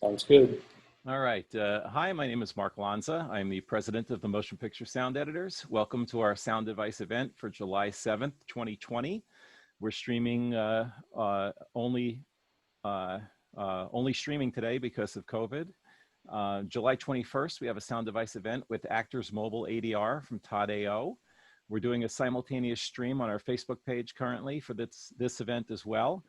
Sounds good. All right. Hi, my name is Mark Lanza. I'm the president of the Motion Picture Sound Editors. Welcome to our Sound Device event for July 7th, 2020. We're streaming only streaming today because of COVID. July 21st, we have a Sound Device event with Actors Mobile ADR from Todd AO. We're doing a simultaneous stream on our Facebook page currently for this event as well.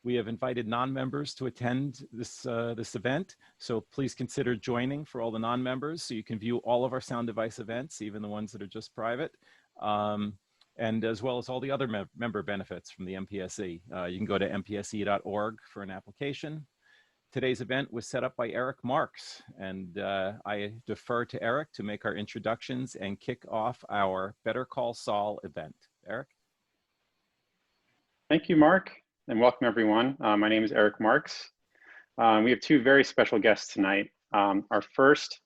We have invited non-members to attend this event, so please consider joining for all the non-members so you can view all of our Sound Device events, even the ones that are just private, and as well as all the other member benefits from the MPSE. You can go to mpse.org for an application. Today's event was set up by Eric Marx, and I defer to Eric to make our introductions and kick off our Better Call Saul event. Eric? Thank you, Mark. And welcome everyone. My name is Eric Marx. We have two very special guests tonight. Our first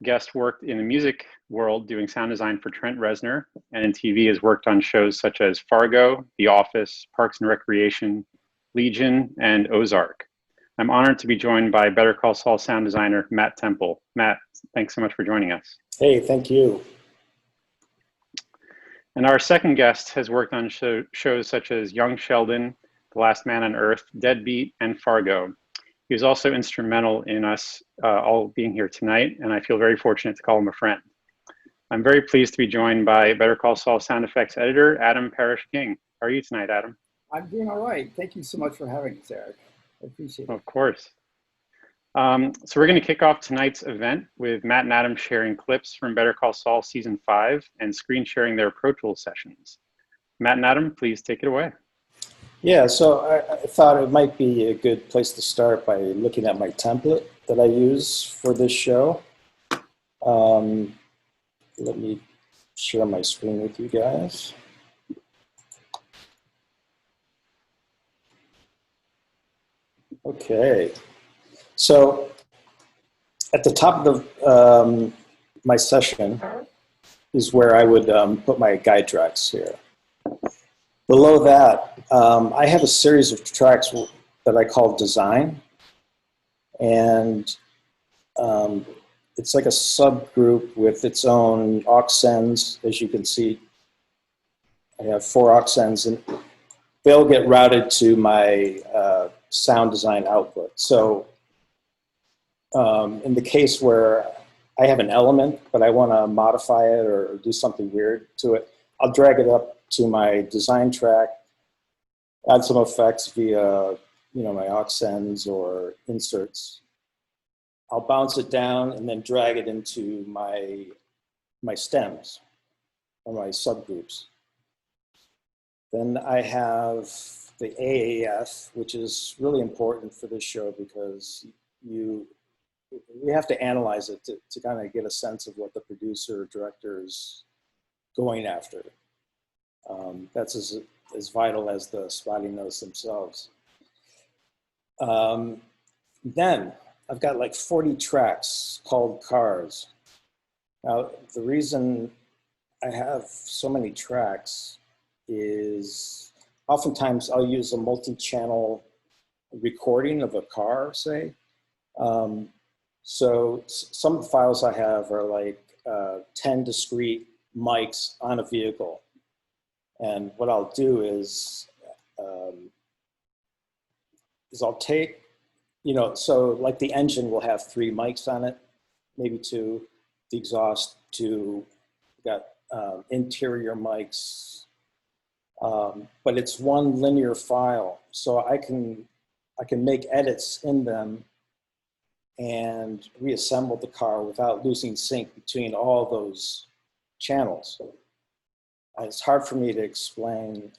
guest worked in the music world doing sound design for Trent Reznor, and in TV has worked on shows such as Fargo, The Office, Parks and Recreation, Legion, and Ozark. I'm honored to be joined by Better Call Saul sound designer, Matt Temple. Matt, thanks so much for joining us. Hey, thank you. And our second guest has worked on shows such as Young Sheldon, The Last Man on Earth, Deadbeat, and Fargo. He was also instrumental in us all being here tonight, and I feel very fortunate to call him a friend. I'm very pleased to be joined by Better Call Saul sound effects editor, Adam Parrish King. How are you tonight, Adam? I'm doing all right. Thank you so much for having us, Eric. I appreciate it. Of course. So we're going to kick off tonight's event with Matt and Adam sharing clips from Better Call Saul Season 5 and screen sharing their Pro Tools sessions. Matt and Adam, please take it away. Yeah, so I thought it might be a good place to start by looking at my template that I use for this show. Let me share my screen with you guys. Okay, so at the top of my session is where I would put my guide tracks here. Below that, I have a series of tracks that I call design, and it's like a subgroup with its own aux ends, as you can see. I have 4 aux ends, and they'll get routed to my sound design output. So in the case where I have an element, but I want to modify it or do something weird to it, I'll drag it up to my design track, add some effects via my aux ends or inserts. I'll bounce it down and then drag it into my stems or my subgroups. Then I have the AAF, which is really important for this show because we have to analyze it to kind of get a sense of what the producer or director is going after. That's as vital as the spotting notes themselves. Then I've got like 40 tracks called cars. Now, the reason I have so many tracks is oftentimes I'll use a multi-channel recording of a car, say. So some of the files I have are like 10 discrete mics on a vehicle. And what I'll do is I'll take, so like the engine will have 3 mics on it, maybe 2, the exhaust 2, got interior mics, but it's one linear file. So I can make edits in them and reassemble the car without losing sync between all those channels. It's hard for me to explain,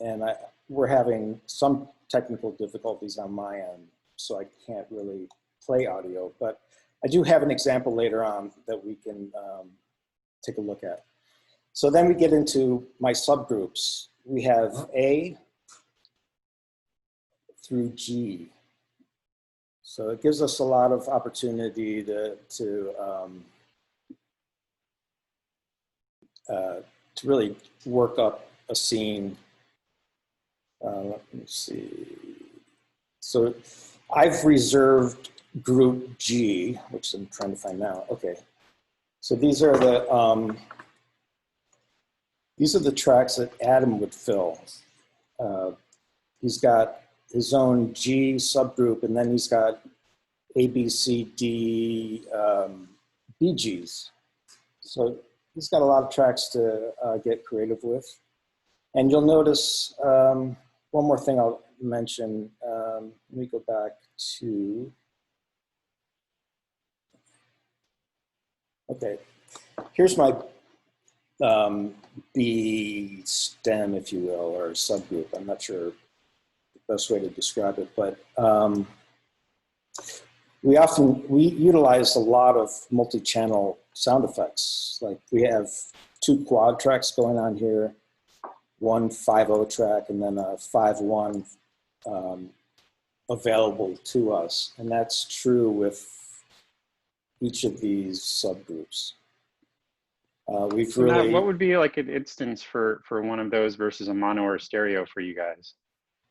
and we're having some technical difficulties on my end, so I can't really play audio, but I do have an example later on that we can take a look at. So then we get into my subgroups. We have A through G. So it gives us a lot of opportunity to really work up a scene. Let me see. So I've reserved group G, which I'm trying to find now. Okay, so these are the tracks that Adam would fill. He's got his own G subgroup, and then he's got A, B, C, D, BGs. So he's got a lot of tracks to get creative with. And you'll notice one more thing I'll mention. Let me go back to, okay, here's my B stem, if you will, or subgroup. I'm not sure the best way to describe it, but we utilize a lot of multi-channel sound effects. Like we have 2 quad tracks going on here, one 5/0 track, and then a 5/1 available to us. And that's true with each of these subgroups. We've So really, now, what would be like an instance for one of those versus a mono or stereo for you guys?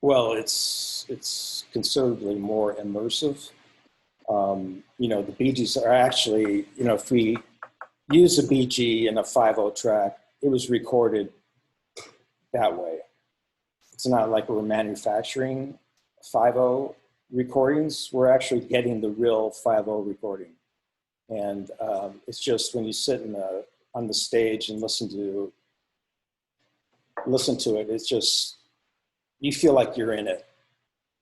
well, it's considerably more immersive. You know, the BGs are actually, you know, if we use a BG in a 5/0 track, it was recorded that way. It's not like we're manufacturing 5/0 recordings. We're actually getting the real 5/0 recording. And it's just when you sit on the stage and listen to it, it's just, you feel like you're in it,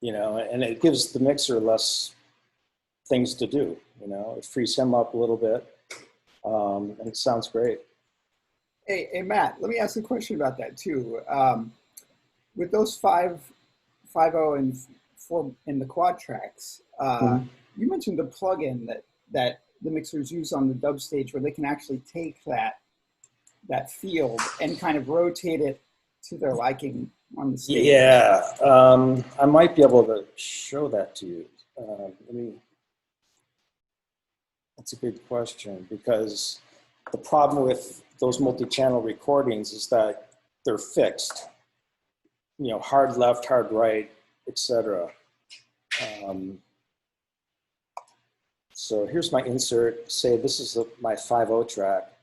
you know, and it gives the mixer less things to do, you know, it frees him up a little bit, and it sounds great. Hey, Matt, let me ask a question about that too. With those 5/0 and 4 in the quad tracks, you mentioned the plugin that the mixers use on the dub stage, where they can actually take that field and kind of rotate it to their liking on the stage. Yeah, I might be able to show that to you. That's a good question, because the problem with those multi-channel recordings is that they're fixed. You know, hard left, hard right, etc. So here's my insert. Say this is my 5/0 track.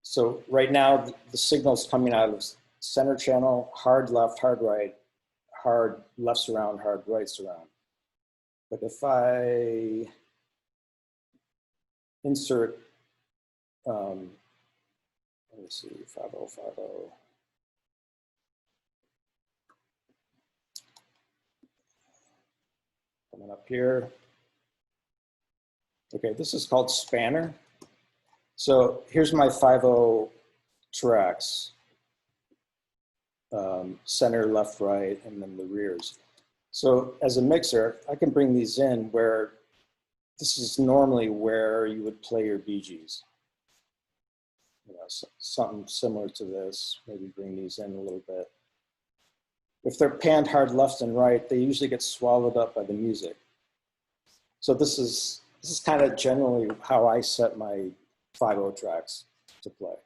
So right now the signal's coming out of center channel, hard left, hard right, hard left surround, hard right surround. But if I insert, let me see, 5/0, 5/0. Coming up here. Okay, this is called Spanner. So here's my 5/0 tracks, center, left, right, and then the rears. So as a mixer, I can bring these in where this is normally where you would play your BGs. You know, something similar to this, maybe bring these in a little bit. If they're panned hard left and right, they usually get swallowed up by the music. So this is kind of generally how I set my 5/0 tracks to play.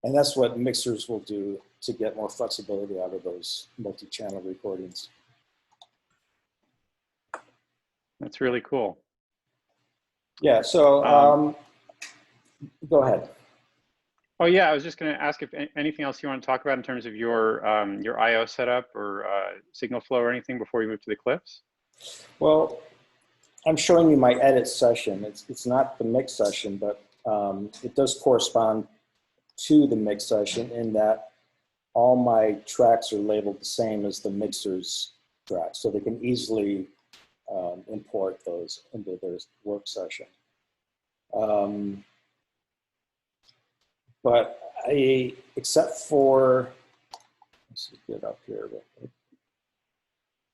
And that's what mixers will do to get more flexibility out of those multi-channel recordings. That's really cool. Yeah, so go ahead. Oh yeah, I was just going to ask if anything else you want to talk about in terms of your I/O setup or signal flow or anything before we move to the clips. Well, I'm showing you my edit session. It's not the mix session, but it does correspond to the mix session in that all my tracks are labeled the same as the mixer's tracks, so they can easily import those into their work session. But except for, let's get up here,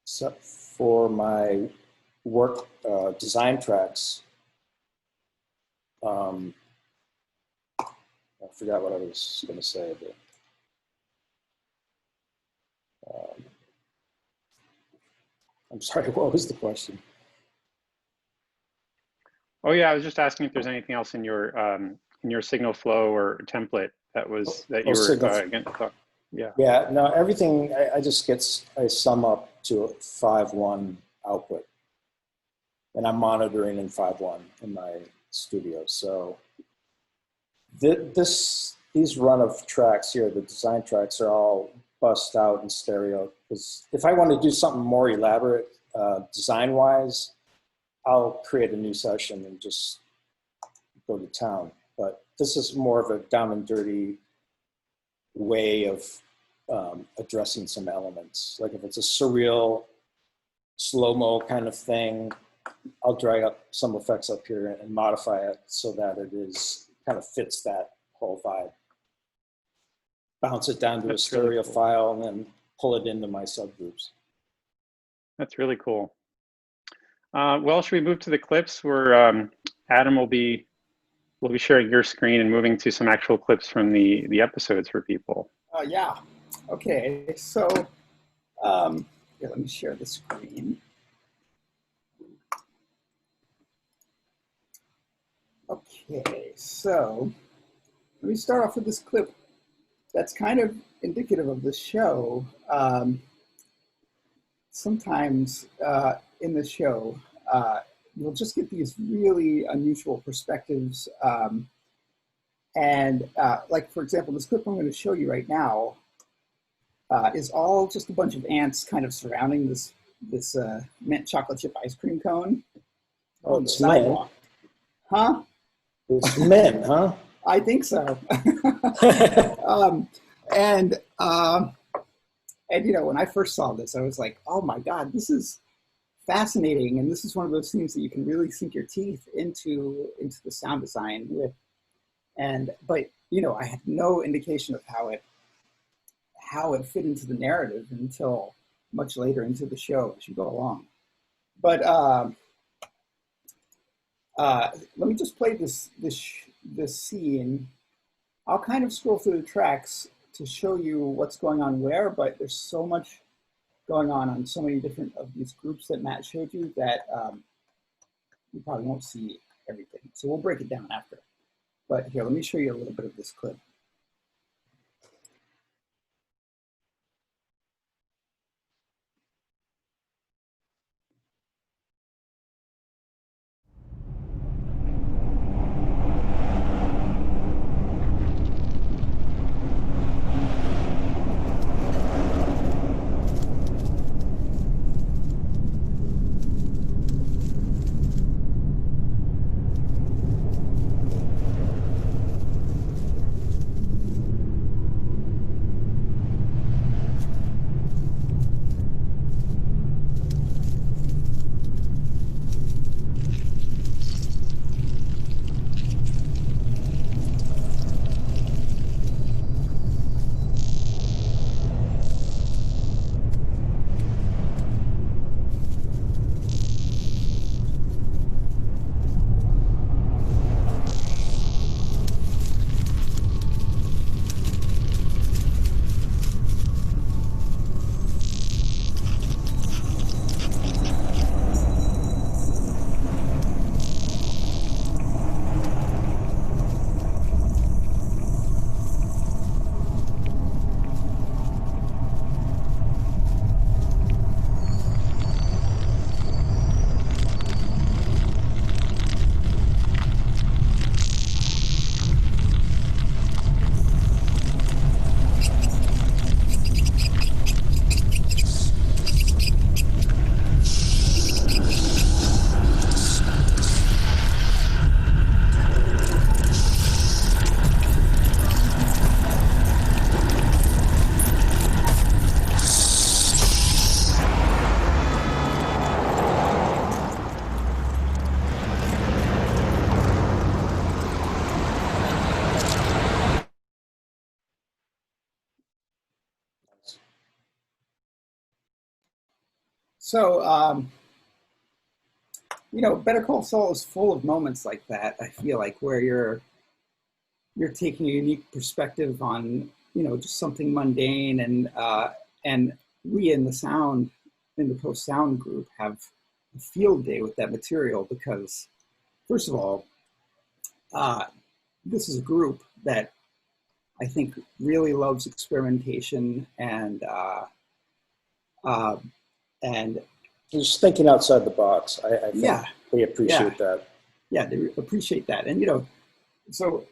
except for my work design tracks, I forgot what I was going to say, but I'm sorry, what was the question? Oh yeah, I was just asking if there's anything else in your signal flow or template that you were going to talk. Yeah. Yeah, no, everything, I sum up to a 5.1 output. And I'm monitoring in 5.1 in my studio. So these run of tracks here, the design tracks, are all bust out in stereo. Because if I want to do something more elaborate design-wise, I'll create a new session and just go to town. But this is more of a down and dirty way of addressing some elements. Like if it's a surreal, slow-mo kind of thing, I'll drag up some effects up here and modify it so that it is kind of fits that whole vibe. Bounce it down to a stereo really cool. file and then pull it into my subgroups. That's really cool. Well, should we move to the clips where Adam will be sharing your screen and moving to some actual clips from the episodes for people? Yeah. Okay. So here, let me share the screen. Okay. So let me start off with this clip that's kind of indicative of the show. Sometimes in the show, you'll just get these really unusual perspectives. Like, for example, this clip I'm going to show you right now is all just a bunch of ants kind of surrounding this mint chocolate chip ice cream cone on the sidewalk. Huh? It's mint, huh? I think so. And you know, when I first saw this, I was like, oh my God, this is fascinating. And this is one of those things that you can really sink your teeth into the sound design with. But you know, I had no indication of how it fit into the narrative until much later into the show as you go along. But let me just play this scene. I'll kind of scroll through the tracks to show you what's going on where, but there's so much going on so many different of these groups that Matt showed you that you probably won't see everything. So we'll break it down after. But here, let me show you a little bit of this clip. So, you know, Better Call Saul is full of moments like that. I feel like where you're taking a unique perspective on, you know, just something mundane, and we in the post sound group have a field day with that material because, first of all, this is a group that I think, really loves experimentation and just thinking outside the box. I think yeah, they appreciate that. Yeah, they appreciate that. And, so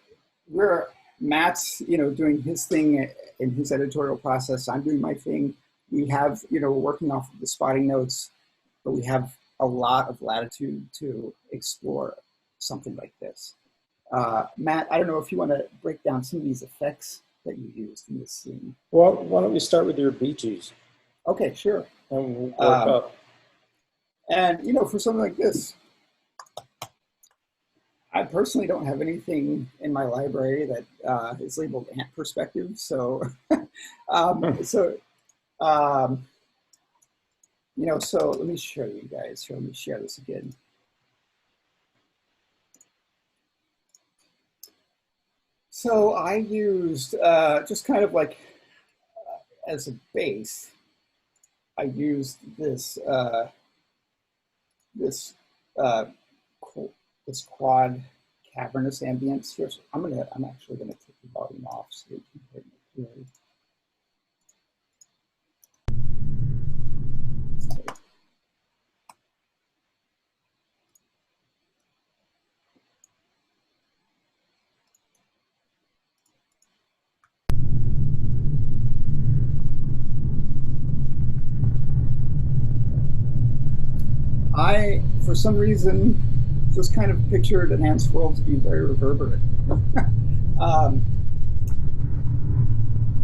Matt's, doing his thing in his editorial process. I'm doing my thing. We have, we're working off of the spotting notes, but we have a lot of latitude to explore something like this. Matt, I don't know if you want to break down some of these effects that you used in this scene. Well, why don't we start with your Bee Gees? Okay, sure. And we'll work up. And, for something like this, I personally don't have anything in my library that is labeled ant perspective. So, so let me show you guys. Let me share this again. So I used just kind of like as a base, I used this this quad cavernous ambience here. So I'm actually gonna take the volume off so you can hear me clearly. I, for some reason, just kind of pictured an ant's world to be very reverberant.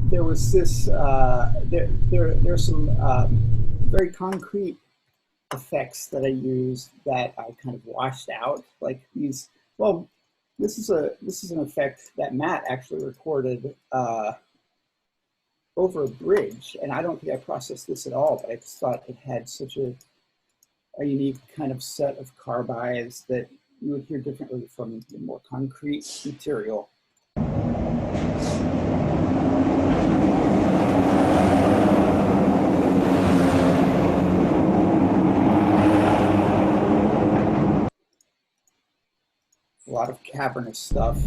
There was this, there's some very concrete effects that I used that I kind of washed out, like these. Well, this is an effect that Matt actually recorded over a bridge, and I don't think I processed this at all, but I just thought it had such a unique kind of set of carbides that you would hear differently from the more concrete material. A lot of cavernous stuff.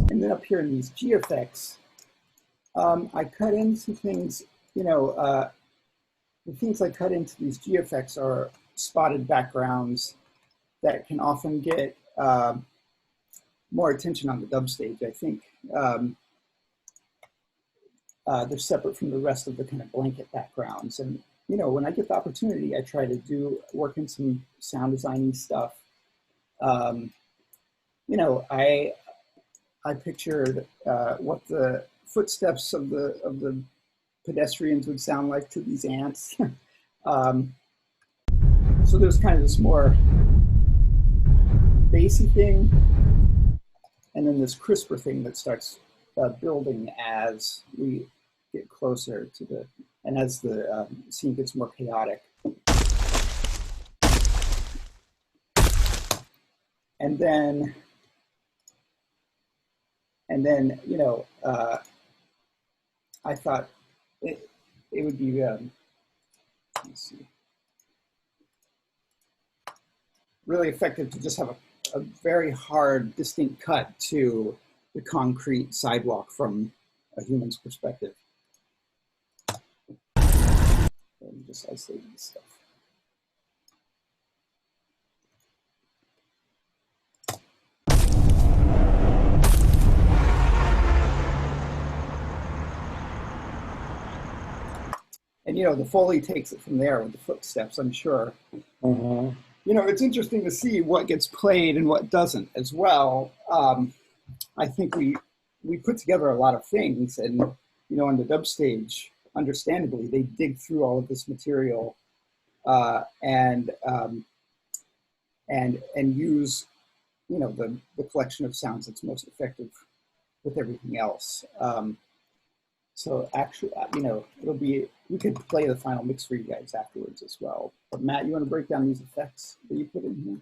And then up here in these G effects, I cut in some things, the things I cut into these G effects are spotted backgrounds that can often get more attention on the dub stage. I think they're separate from the rest of the kind of blanket backgrounds. And, when I get the opportunity, I try to work in some sound designy stuff. I pictured what the footsteps of the pedestrians would sound like to these ants. So there's kind of this more bassy thing, and then this crisper thing that starts building as we get closer to and as the scene gets more chaotic. And then, I thought it would be, let's see, really effective to just have a very hard, distinct cut to the concrete sidewalk from a human's perspective. And just isolate this stuff. And, the Foley takes it from there with the footsteps, I'm sure. Mm-hmm. It's interesting to see what gets played and what doesn't as well. I think we put together a lot of things, and, on the dub stage, understandably, they dig through all of this material and use, the collection of sounds that's most effective with everything else. So actually, we could play the final mix for you guys afterwards as well. But Matt, you want to break down these effects that you put in here?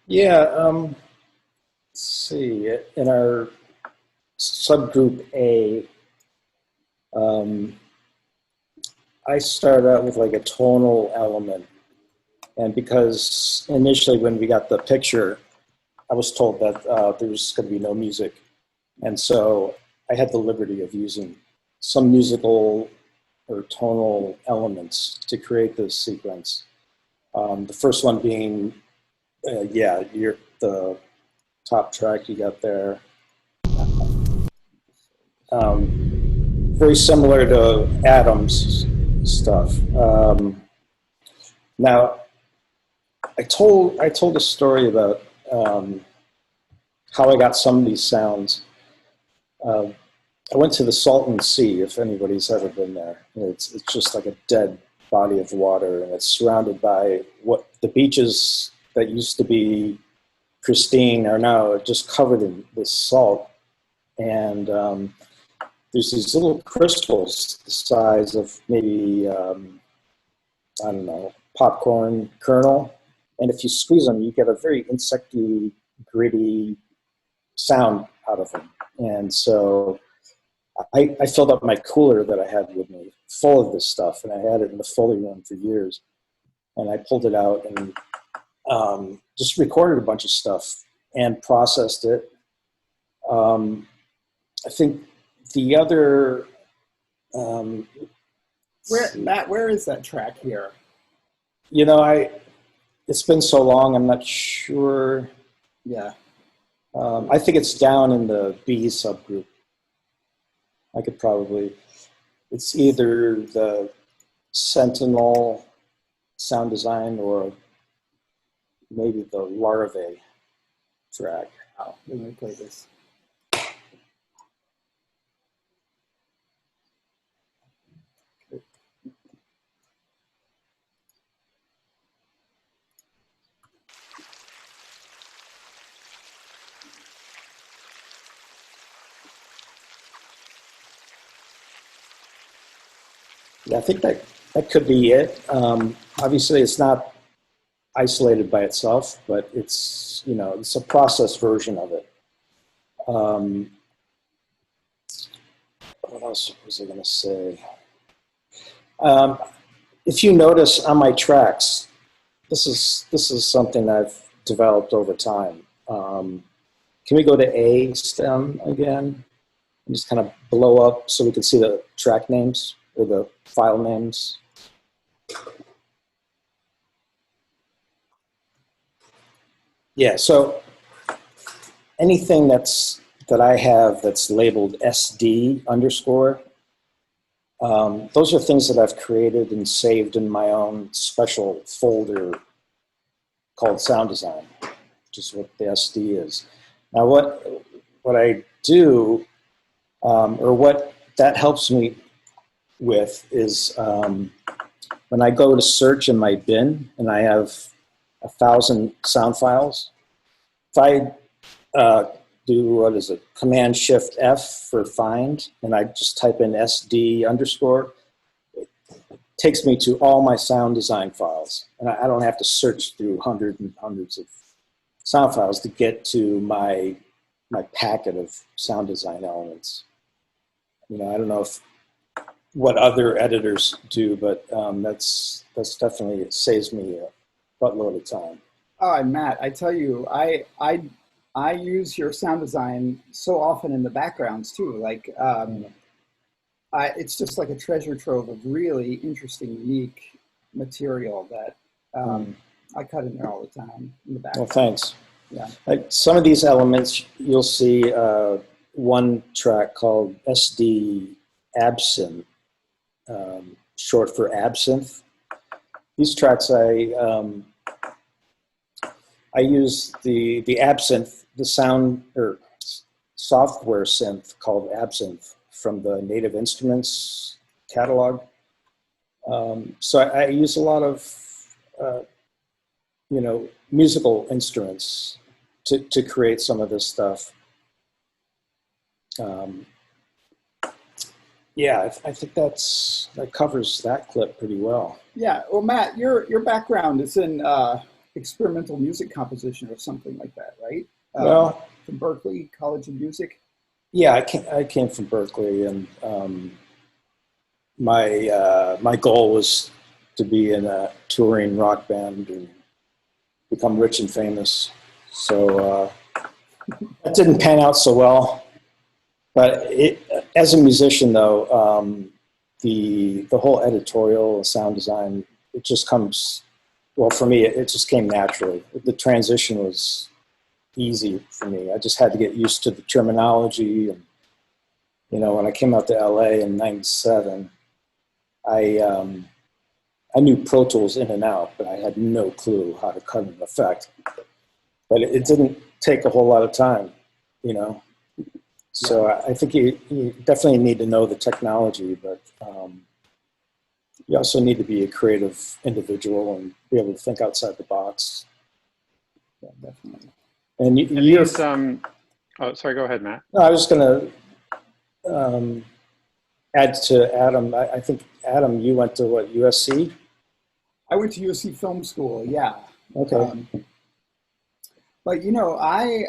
Yeah, let's see. In our subgroup A, I start out with like a tonal element And because initially when we got the picture, I was told that there was going to be no music. And so I had the liberty of using some musical or tonal elements to create this sequence. The first one being, the top track you got there. Very similar to Adam's stuff. Now, I told a story about how I got some of these sounds. I went to the Salton Sea, if anybody's ever been there. It's just like a dead body of water, and it's surrounded by what the beaches that used to be pristine are now just covered in this salt. And there's these little crystals the size of maybe, I don't know, popcorn kernel. And if you squeeze them, you get a very insecty, gritty sound out of them. And so I filled up my cooler that I had with me full of this stuff, and I had it in the Foley room for years. And I pulled it out and just recorded a bunch of stuff and processed it. I think the other... where is that track here? You know, it's been so long, I'm not sure. Yeah. I think it's down in the B subgroup. I could probably, it's either the Sentinel sound design or maybe the Larvae track. Oh, let me play this. Yeah, I think that could be it. Obviously, it's not isolated by itself, but it's, you know, it's a processed version of it. What else was I going to say? If you notice on my tracks, this is something I've developed over time. Can we go to A stem again and just kind of blow up so we can see the track names or the file names? Yeah, so anything that I have that's labeled SD underscore, those are things that I've created and saved in my own special folder called Sound Design, which is what the SD is. Now what I do, or what that helps me with is when I go to search in my bin and I have 1,000 sound files, if I do, Command Shift F for find, and I just type in SD underscore, it takes me to all my sound design files. And I don't have to search through hundreds and hundreds of sound files to get to my packet of sound design elements. You know, I don't know what other editors do, but that's definitely, it saves me a buttload of time. Oh, Matt, I tell you, I use your sound design so often in the backgrounds too. Like, it's just like a treasure trove of really interesting, unique material that I cut in there all the time in the background. Well, thanks. Yeah. Like some of these elements, you'll see one track called SD Absinthe, short for Absinthe. These tracks, I use the Absinthe, the sound or software synth called Absinthe from the Native Instruments catalog. So I use a lot of, you know, musical instruments to create some of this stuff. Yeah, I think that covers that clip pretty well. Yeah. Well, Matt, your background is in experimental music composition or something like that, right? Well, from Berklee College of Music. Yeah, I came from Berklee, and my goal was to be in a touring rock band and become rich and famous. So that didn't pan out so well. But as a musician, though, the whole editorial and sound design, it just comes, well, for me, it just came naturally. The transition was easy for me. I just had to get used to the terminology. And, you know, when I came out to LA in '97, I knew Pro Tools in and out, but I had no clue how to cut an effect. But it didn't take a whole lot of time, you know. So I think you definitely need to know the technology, but you also need to be a creative individual and be able to think outside the box. Yeah, definitely. And oh, sorry, go ahead, Matt. No, I was going to add to Adam. I think, Adam, you went to what, USC? I went to USC Film School, yeah. Okay. But, you know, I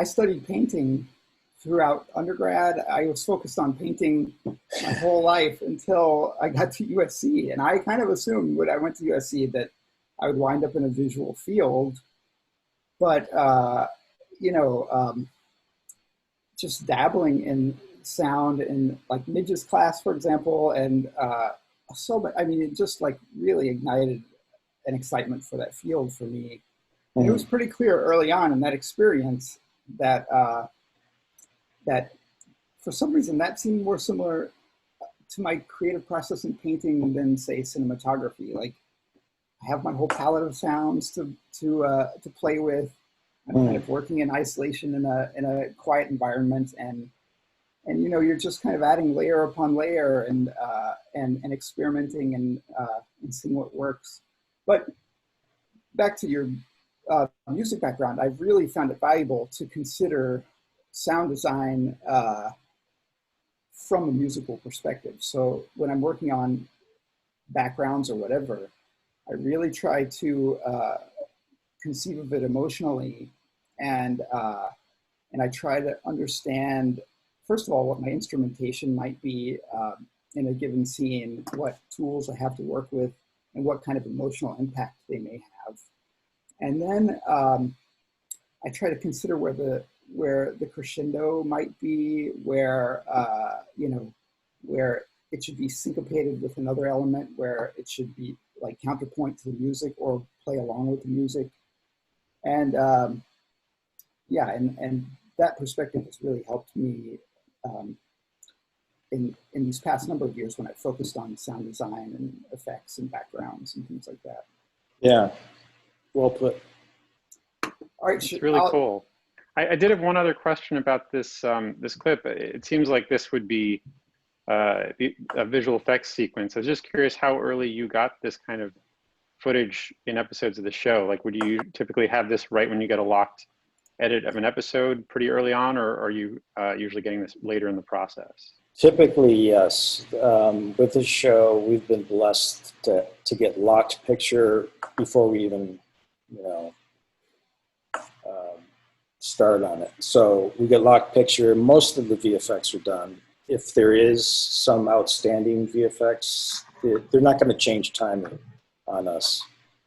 studied painting throughout undergrad. I was focused on painting my whole life until I got to USC. And I kind of assumed when I went to USC that I would wind up in a visual field. But, you know, just dabbling in sound in like Midge's class, for example, and I mean, it just like really ignited an excitement for that field for me. And it was pretty clear early on in that experience that that for some reason that seemed more similar to my creative process in painting than, say, cinematography. Like, I have my whole palette of sounds to play with. I'm kind of working in isolation in a quiet environment, and you know, you're just kind of adding layer upon layer and experimenting and seeing what works. But back to your music background, I've really found it valuable to consider sound design from a musical perspective. So when I'm working on backgrounds or whatever, I really try to conceive of it emotionally, and I try to understand, first of all, what my instrumentation might be in a given scene, what tools I have to work with, and what kind of emotional impact they may have. And then I try to consider where the crescendo might be, where you know, where it should be syncopated with another element, where it should be like counterpoint to the music or play along with the music. And yeah, and that perspective has really helped me in these past number of years when I focused on sound design and effects and backgrounds and things like that. Yeah, well put. All right, it's really cool. I did have one other question about this this clip. It seems like this would be a visual effects sequence. I was just curious how early you got this kind of footage in episodes of the show. Like, would you typically have this right when you get a locked edit of an episode pretty early on, or are you usually getting this later in the process? Typically, yes. With this show, we've been blessed to get locked picture before we even, you know, start on it. So we get locked picture. Most of the VFX are done. If there is some outstanding VFX, they're not going to change timing on us.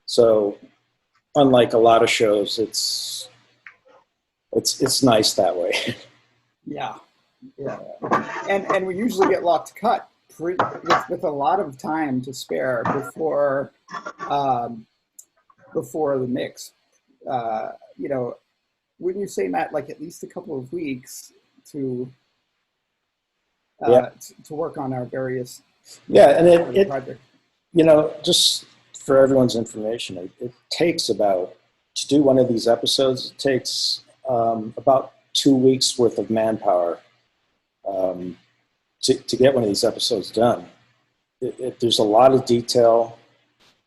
So unlike a lot of shows, it's nice that way. Yeah, yeah, and we usually get locked cut with a lot of time to spare before the mix. You know, wouldn't you say, Matt, like at least a couple of weeks to work on our various and it project? You know, just for everyone's information, it takes about, to do one of these episodes, it takes about 2 weeks worth of manpower to get one of these episodes done. There's a lot of detail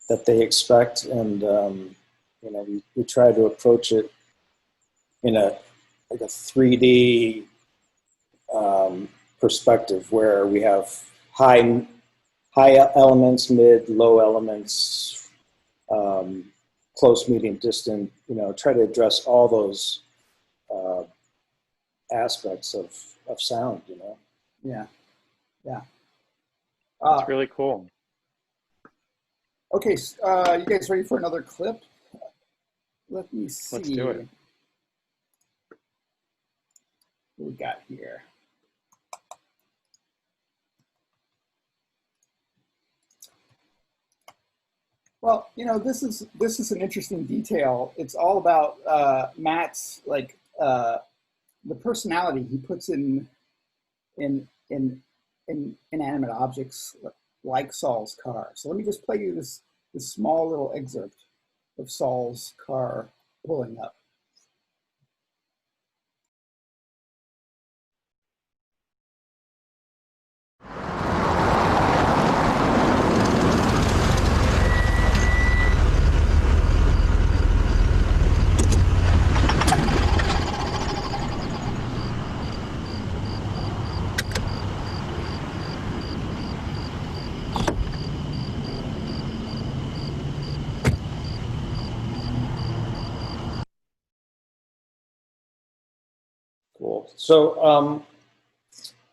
that they expect, and you know, we try to approach it in a 3D perspective where we have high elements, mid, low elements, close, medium, distant. You know, try to address all those aspects of sound. You know. Yeah. That's really cool. Okay, you guys ready for another clip? Let me see. Let's do it. What we got here? Well, you know, this is an interesting detail. It's all about Matt's the personality he puts in inanimate objects like Saul's car. So let me just play you this small little excerpt of Saul's car pulling up. Cool. So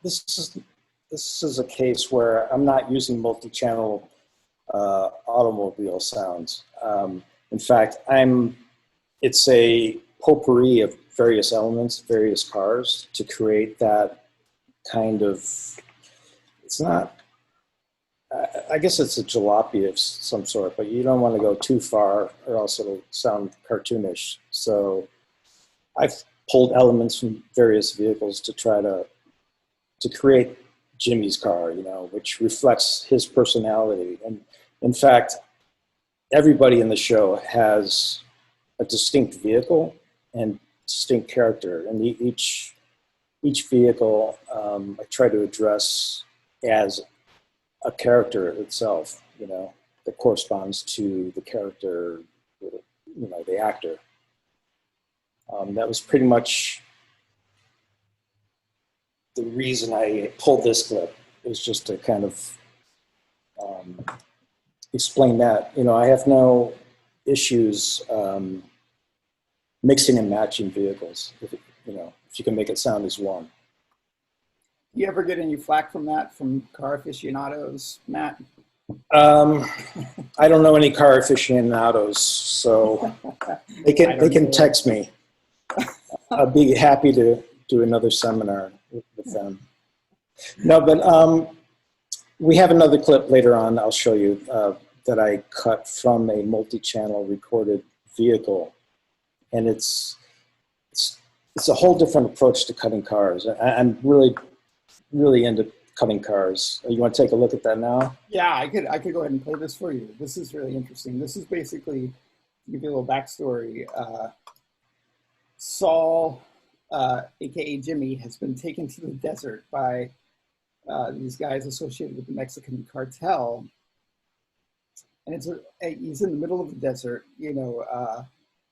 this is a case where I'm not using multi-channel automobile sounds. In fact, it's a potpourri of various elements, various cars to create that kind of, it's not, I guess it's a jalopy of some sort, but you don't want to go too far or else it'll sound cartoonish. So I've pulled elements from various vehicles to try to create Jimmy's car, you know, which reflects his personality. And in fact, everybody in the show has a distinct vehicle and distinct character. And each vehicle I try to address as a character itself, you know, that corresponds to the character, you know, the actor. That was pretty much the reason I pulled this clip, is just to kind of explain that. You know, I have no issues mixing and matching vehicles, if you can make it sound as one. You ever get any flack from that, from car aficionados, Matt? I don't know any car aficionados, so they can text me. I'd be happy to do another seminar with them. No, but we have another clip later on I'll show you that I cut from a multi-channel recorded vehicle. And it's a whole different approach to cutting cars. I'm really into cutting cars. You want to take a look at that now? Yeah, I could go ahead and play this for you. This is really interesting. This is basically, to give you a little backstory, Saul, aka Jimmy, has been taken to the desert by these guys associated with the Mexican cartel. And he's in the middle of the desert, you know.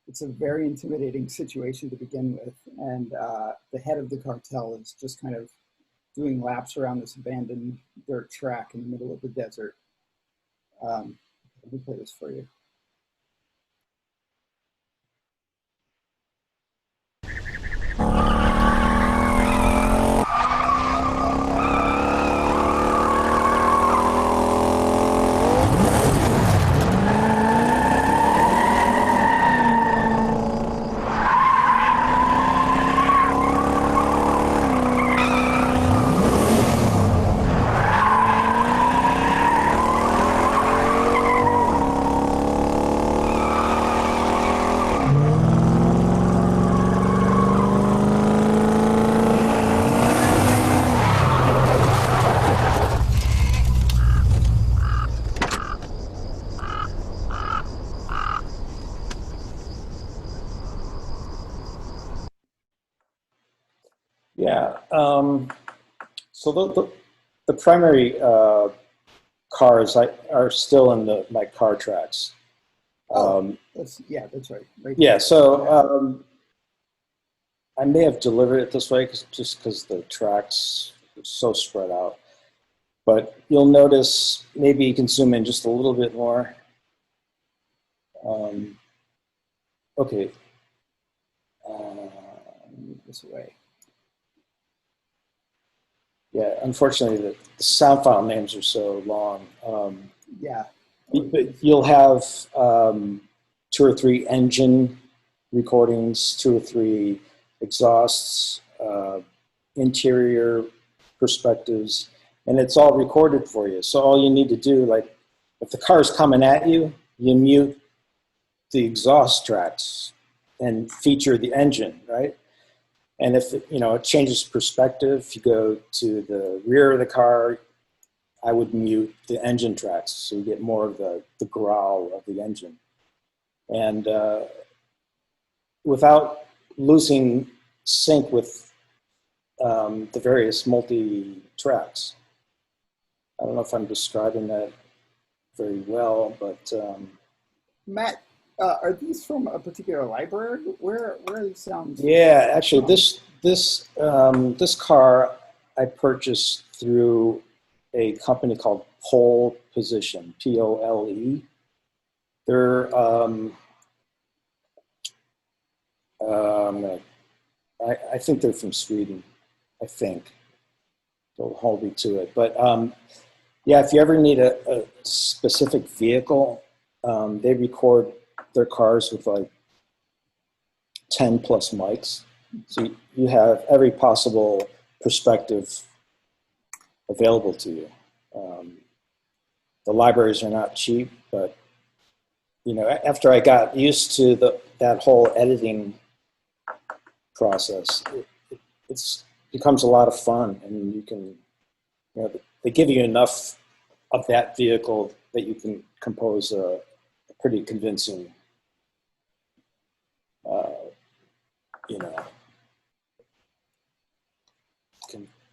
It's a very intimidating situation to begin with. And the head of the cartel is just kind of doing laps around this abandoned dirt track in the middle of the desert. Let me play this for you. Yeah. So the primary cars are still in my car tracks. That's right. Yeah. So I may have delivered it this way just because the tracks are so spread out. But you'll notice, maybe you can zoom in just a little bit more. Okay. Move this away. Yeah, unfortunately, the sound file names are so long. Yeah. You'll have 2 or 3 engine recordings, 2 or 3 exhausts, interior perspectives, and it's all recorded for you. So all you need to do, like if the car's coming at you, you mute the exhaust tracks and feature the engine, right? And if it changes perspective, you go to the rear of the car, I would mute the engine tracks so you get more of the growl of the engine. And without losing sync with the various multi-tracks. I don't know if I'm describing that very well, but... Matt, are these from a particular library? Where are these sounds? Yeah, actually, this car I purchased through a company called Pole Position, Pole. They're I think they're from Sweden. I think they'll hold me to it, but yeah, if you ever need a specific vehicle, they record their cars with like 10 plus mics. So you have every possible perspective available to you. The libraries are not cheap, but after I got used to that whole editing process, it becomes a lot of fun, and you can, they give you enough of that vehicle that you can compose a pretty convincing,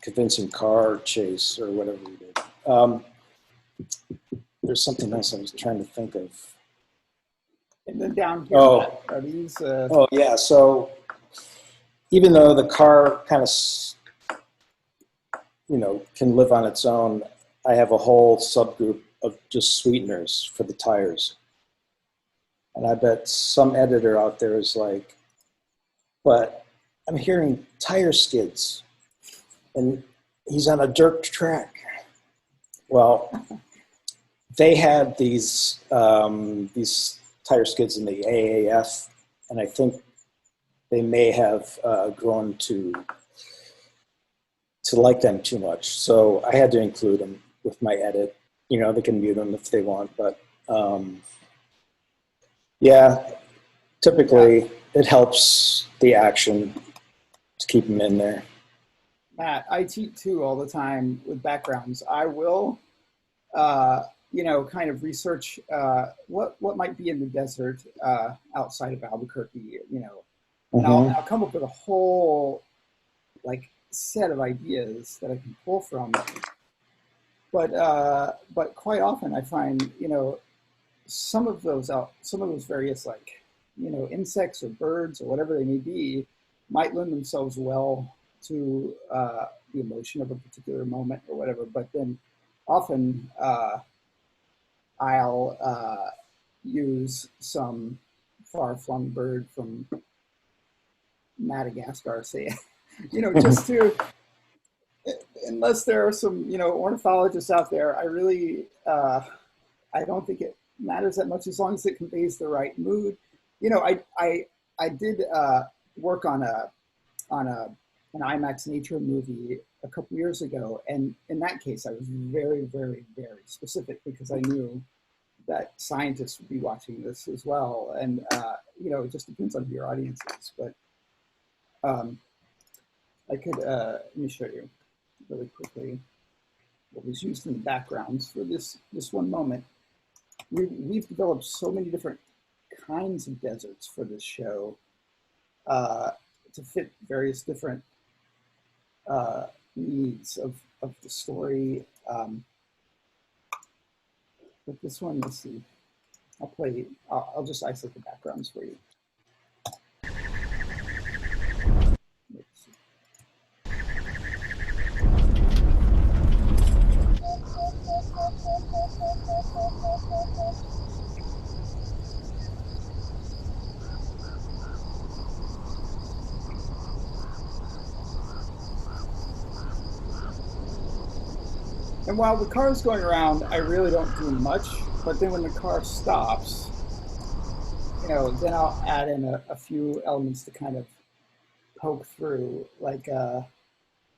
convincing car chase or whatever you did. There's something else I was trying to think of. And then down here, are these? Oh yeah. So even though the car kind of, can live on its own, I have a whole subgroup of just sweeteners for the tires. And I bet some editor out there is like, but I'm hearing tire skids and he's on a dirt track. Well, they had these tire skids in the AAF, and I think they may have grown to like them too much. So I had to include them with my edit. They can mute them if they want, but yeah, typically it helps the action to keep them in there. Matt, I cheat too all the time with backgrounds. I will, kind of research what might be in the desert outside of Albuquerque, and I'll come up with a whole set of ideas that I can pull from. But quite often I find some of those various insects or birds or whatever they may be might lend themselves well to the emotion of a particular moment or whatever. But then often I'll use some far-flung bird from Madagascar, say, just to, unless there are some, ornithologists out there, I really, I don't think it matters that much as long as it conveys the right mood. I did work on an IMAX nature movie a couple years ago, and in that case, I was very, very, very specific because I knew that scientists would be watching this as well, and it just depends on who your audience is. But I could let me show you really quickly what was used in the backgrounds for this one moment. We've developed so many different kinds of deserts for this show to fit various different needs of the story. But this one, let's see. I'll just isolate the backgrounds for you. Let's see. And while the car is going around, I really don't do much but then when the car stops, then I'll add in a few elements to kind of poke through. Like in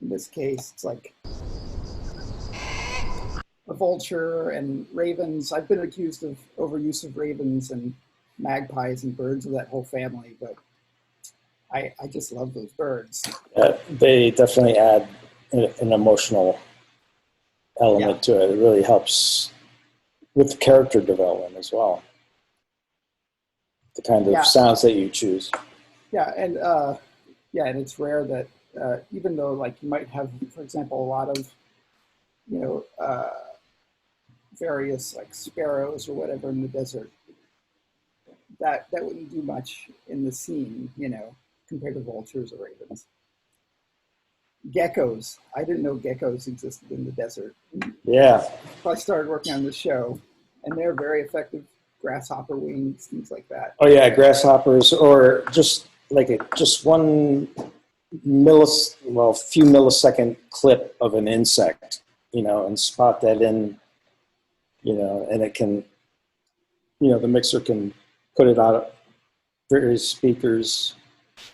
this case, it's like a vulture and ravens. I've been accused of overuse of ravens and magpies and birds of that whole family, but I just love those birds. They definitely add an emotional element to it. It really helps with character development as well. The kind of sounds that you choose. Yeah, and it's rare that even though like you might have, for example, a lot of various like sparrows or whatever in the desert, that wouldn't do much in the scene, compared to vultures or ravens. Geckos. I didn't know geckos existed in the desert. Yeah. I started working on this show, and they're very effective. Grasshopper wings, things like that. Oh yeah, grasshoppers, or just like one few millisecond clip of an insect, and spot that in, and it can, the mixer can put it out of various speakers,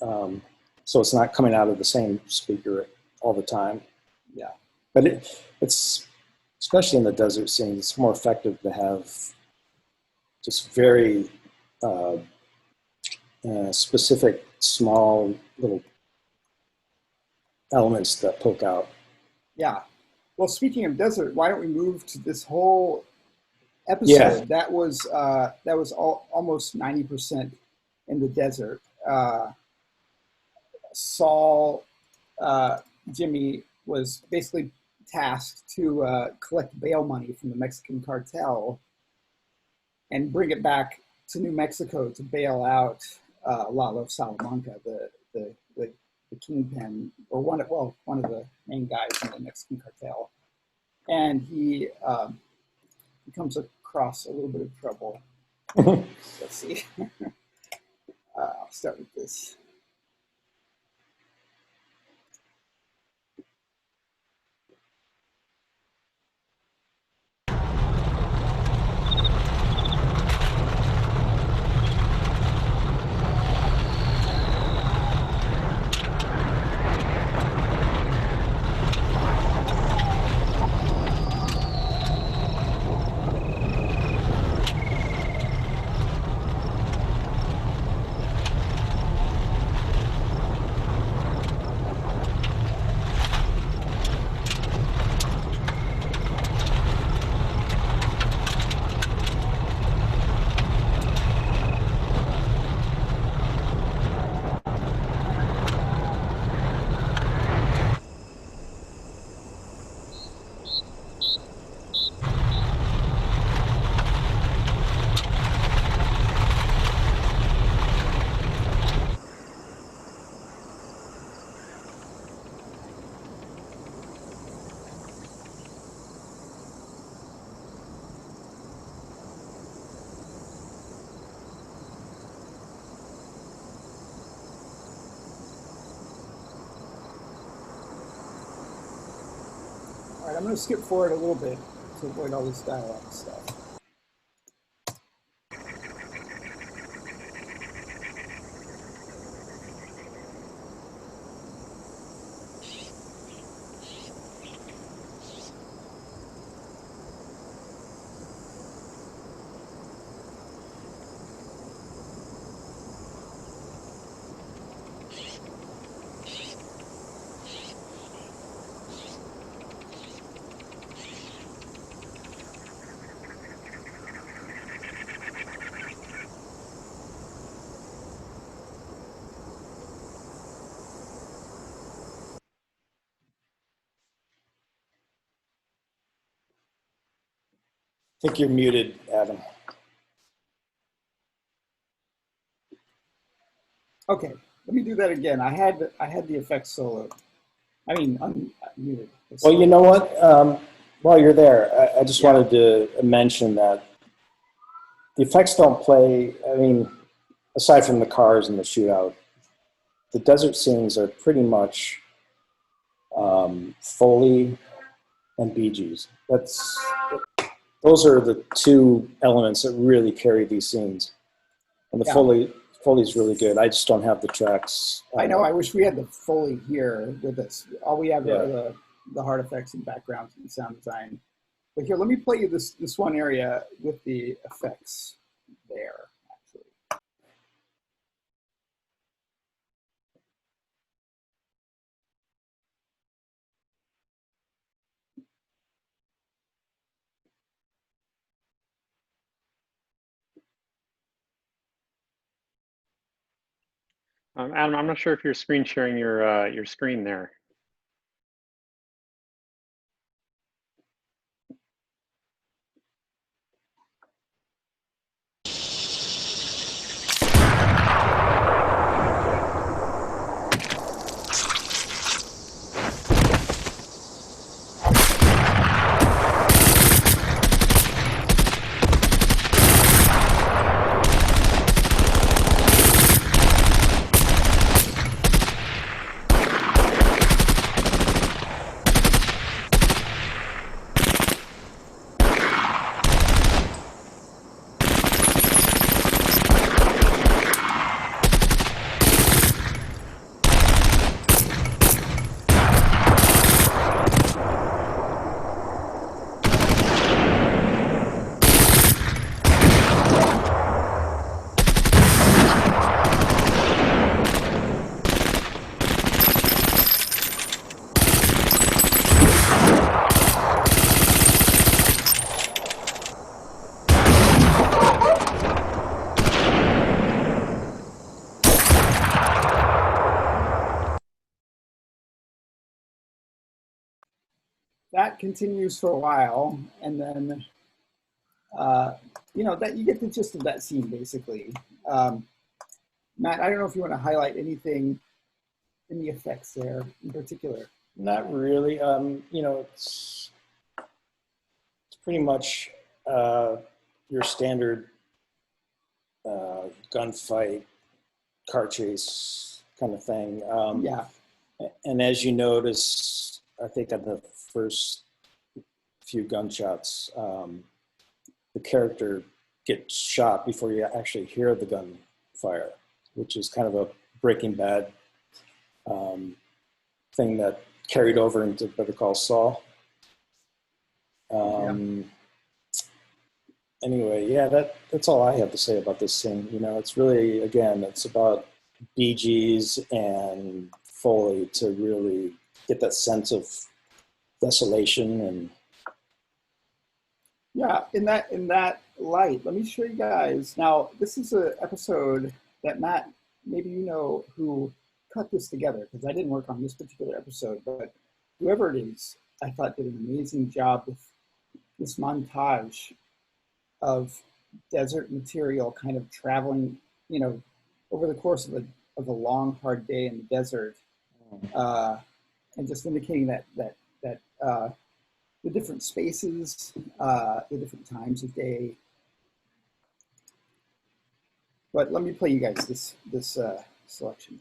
so it's not coming out of the same speaker all the time. Yeah. But it's, especially in the desert scene, it's more effective to have just very specific, small little elements that poke out. Yeah. Well, speaking of desert, why don't we move to this whole episode? Yeah. That was almost 90% in the desert. Saul, Jimmy was basically tasked to collect bail money from the Mexican cartel and bring it back to New Mexico to bail out Lalo Salamanca, the kingpin, or one of the main guys in the Mexican cartel. And he comes across a little bit of trouble. Let's see. I'll start with this. All right, I'm going to skip forward a little bit to avoid all this dialogue stuff. I think you're muted, Adam. Okay, let me do that again. I had the effects solo. I mean, unmuted. Well, you know what? While you're there, I just wanted to mention that the effects don't play, I mean, aside from the cars and the shootout, the desert scenes are pretty much Foley and Bee Gees. those are the two elements that really carry these scenes. And the Foley's really good. I just don't have the tracks. I know. I wish we had the Foley here with us. All we have Yeah. are the hard effects and backgrounds and sound design. But here, let me play you this one area with the effects there, actually. Adam, I'm not sure if you're screen sharing your screen there. That continues for a while, and then that you get the gist of that scene basically. Matt, I don't know if you want to highlight anything in the effects there in particular. Not really. It's pretty much your standard gunfight, car chase kind of thing. Yeah. And as you notice, I think on the first few gunshots, the character gets shot before you actually hear the gun fire, which is kind of a Breaking Bad thing that carried over into Better Call Saul. Anyway, yeah, that's all I have to say about this scene. It's really, again, it's about BGs and Foley to really get that sense of desolation. And yeah, in that light, let me show you guys. Now, this is an episode that Matt, maybe you know who cut this together, because I didn't work on this particular episode, but whoever it is, I thought did an amazing job with this montage of desert material kind of traveling, over the course of a long, hard day in the desert, and just indicating that the different spaces, the different times of day. But let me play you guys this selection.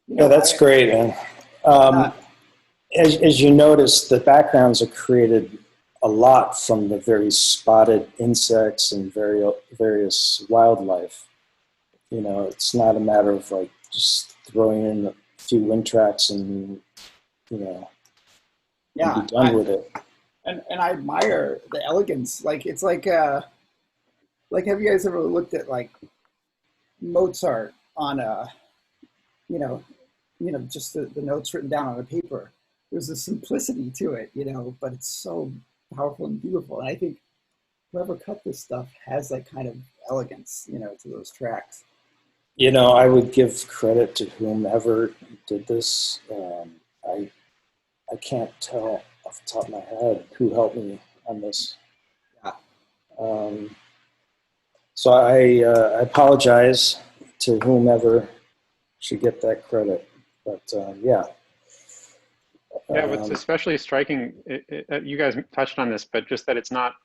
Yeah, that's great, man. As you notice, the backgrounds are created a lot from the very spotted insects and various wildlife. You know, it's not a matter of like just throwing in a few wind tracks and, you know, and be done with it. And I admire the elegance. Like, it's like have you guys ever looked at like Mozart on just the notes written down on a paper? There's a simplicity to it, but it's so powerful and beautiful. And I think whoever cut this stuff has that kind of elegance, to those tracks. You know, I would give credit to whomever did this. I can't tell off the top of my head who helped me on this. Yeah. So I apologize to whomever should get that credit. But yeah. Yeah, what's especially striking, you guys touched on this, but just that it's not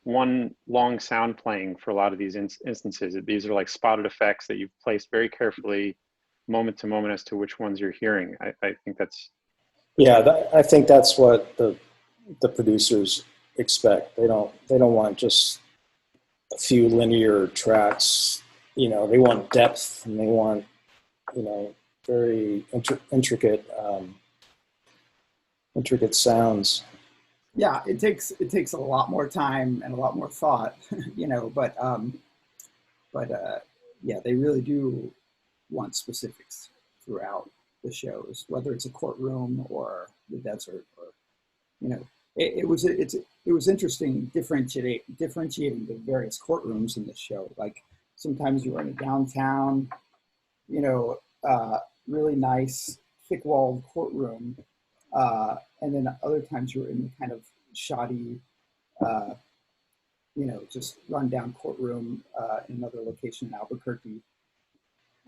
one long sound playing for a lot of these instances. These are like spotted effects that you've placed very carefully, moment to moment, as to which ones you're hearing. I think that's... Yeah, I think that's what the producers expect. They don't want just a few linear tracks. You know, they want depth, and they want, very intricate sounds. Yeah, it takes a lot more time and a lot more thought, but yeah, they really do want specifics throughout the shows, whether it's a courtroom or the desert, or it was interesting differentiating the various courtrooms in the show. Like sometimes you were in a downtown, really nice thick-walled courtroom. And then other times you were in the kind of shoddy, just run-down courtroom in another location in Albuquerque.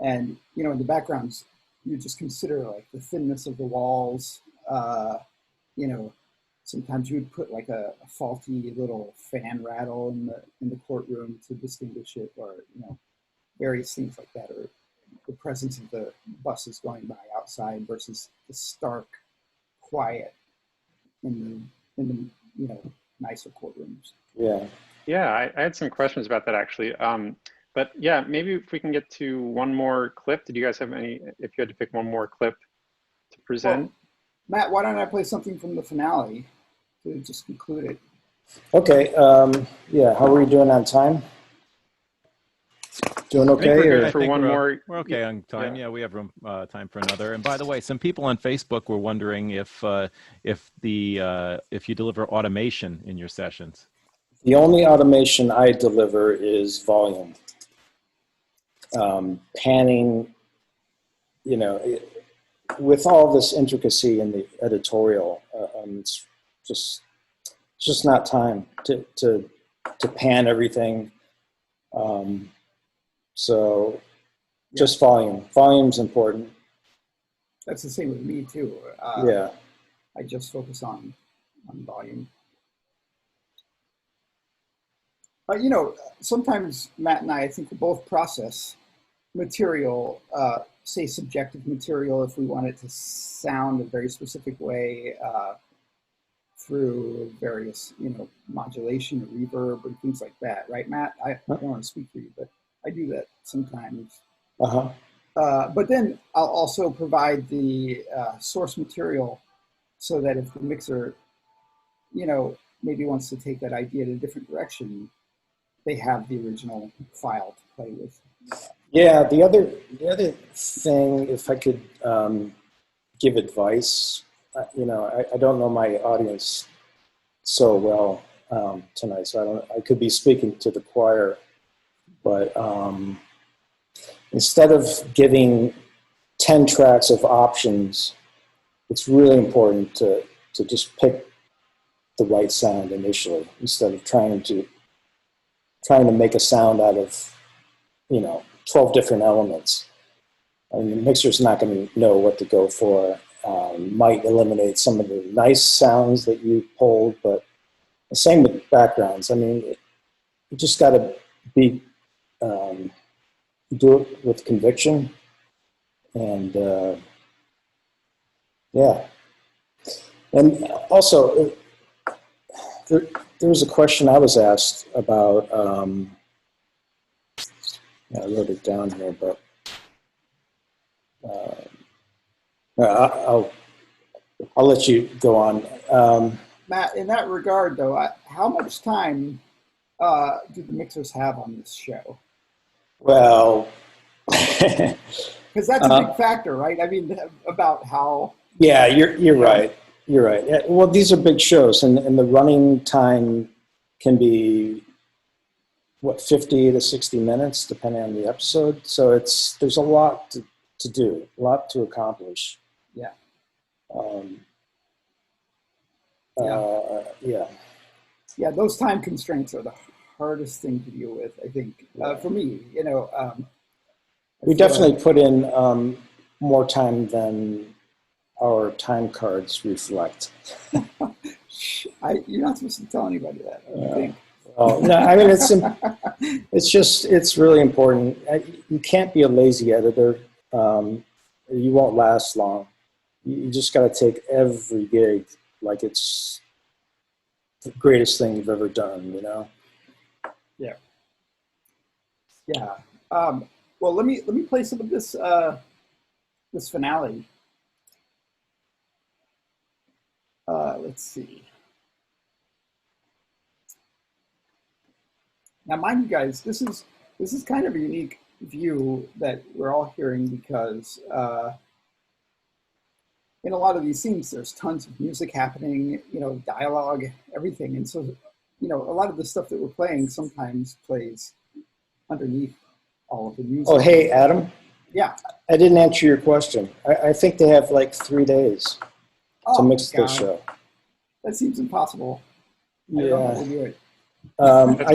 And, in the backgrounds, you just consider like the thinness of the walls. Sometimes you would put like a faulty little fan rattle in the courtroom to distinguish it, or, various things like that, or the presence of the buses going by outside versus the stark quiet in the nicer courtrooms. Yeah, I had some questions about that actually. But yeah, maybe if we can get to one more clip. Did you guys have any? If you had to pick one more clip to present, well, Matt, why don't I play something from the finale to just conclude it? Okay. Yeah. How are we doing on time? Doing okay? I think we're good for one more. We're okay on time. Yeah, we have room, time for another. And by the way, some people on Facebook were wondering if you deliver automation in your sessions. The only automation I deliver is volume. Panning, with all this intricacy in the editorial, it's just not time to pan everything. So just volume. Volume's important. That's the same with me too. Yeah. I just focus on volume. Sometimes Matt and I think we both process material, say subjective material, if we want it to sound a very specific way, through various, modulation or reverb and things like that. Right, Matt? I don't want to speak for you, but I do that sometimes. But then I'll also provide the source material so that if the mixer, maybe wants to take that idea in a different direction, they have the original file to play with. Yeah, the other thing, if I could give advice, I don't know my audience so well tonight, so I could be speaking to the choir, but instead of giving 10 tracks of options, it's really important to just pick the right sound initially, instead of trying to make a sound out of 12 different elements. I mean, the mixer's not going to know what to go for. Might eliminate some of the nice sounds that you pulled, but the same with backgrounds. I mean, you just got to do it with conviction, and Yeah. And also, there was a question I was asked about, I wrote it down here, but I'll let you go on. Matt, in that regard, though, how much time do the mixers have on this show? Well, because that's a big factor, right? I mean, about how. Yeah, you're right. You're right. Yeah, well, these are big shows, and the running time can be 50 to 60 minutes, depending on the episode. So there's a lot to do, a lot to accomplish. Yeah. Yeah, those time constraints are the hardest thing to deal with, I think, for me. We definitely put in more time than our time cards reflect. You're not supposed to tell anybody that, I don't think. Oh, no, I mean, it's really important. You can't be a lazy editor. You won't last long. You just got to take every gig like it's the greatest thing you've ever done, Yeah. Yeah. Well, let me play some of this this finale. Let's see. Now, mind you guys, this is kind of a unique view that we're all hearing because in a lot of these scenes, there's tons of music happening, dialogue, everything. And so, a lot of the stuff that we're playing sometimes plays underneath all of the music. Oh, hey, Adam. Yeah. I didn't answer your question. I think they have like 3 days to mix the show. That seems impossible. Yeah. I don't know how to do it. I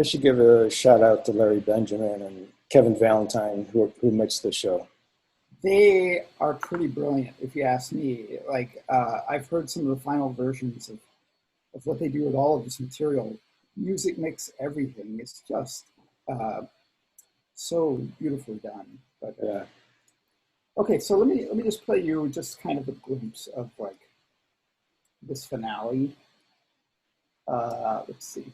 should give a shout out to Larry Benjamin and Kevin Valentine who mixed the show. They are pretty brilliant, if you ask me. Like, I've heard some of the final versions of what they do with all of this material. Music mix, everything. It's just so beautifully done. But okay, so let me just play you just kind of a glimpse of like this finale. Let's see.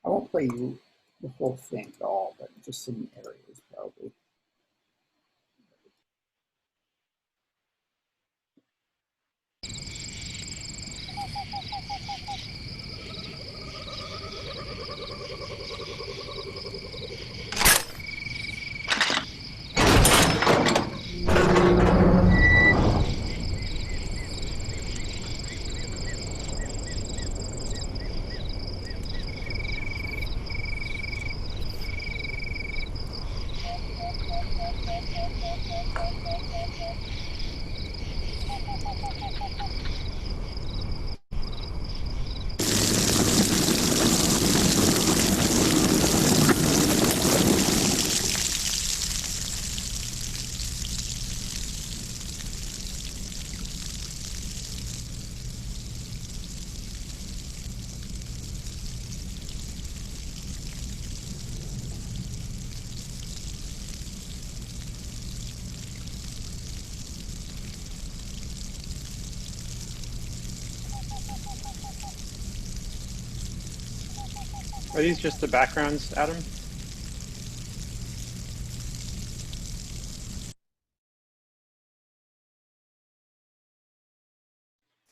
I won't play you the whole thing at all, but just some areas probably. Are these just the backgrounds, Adam?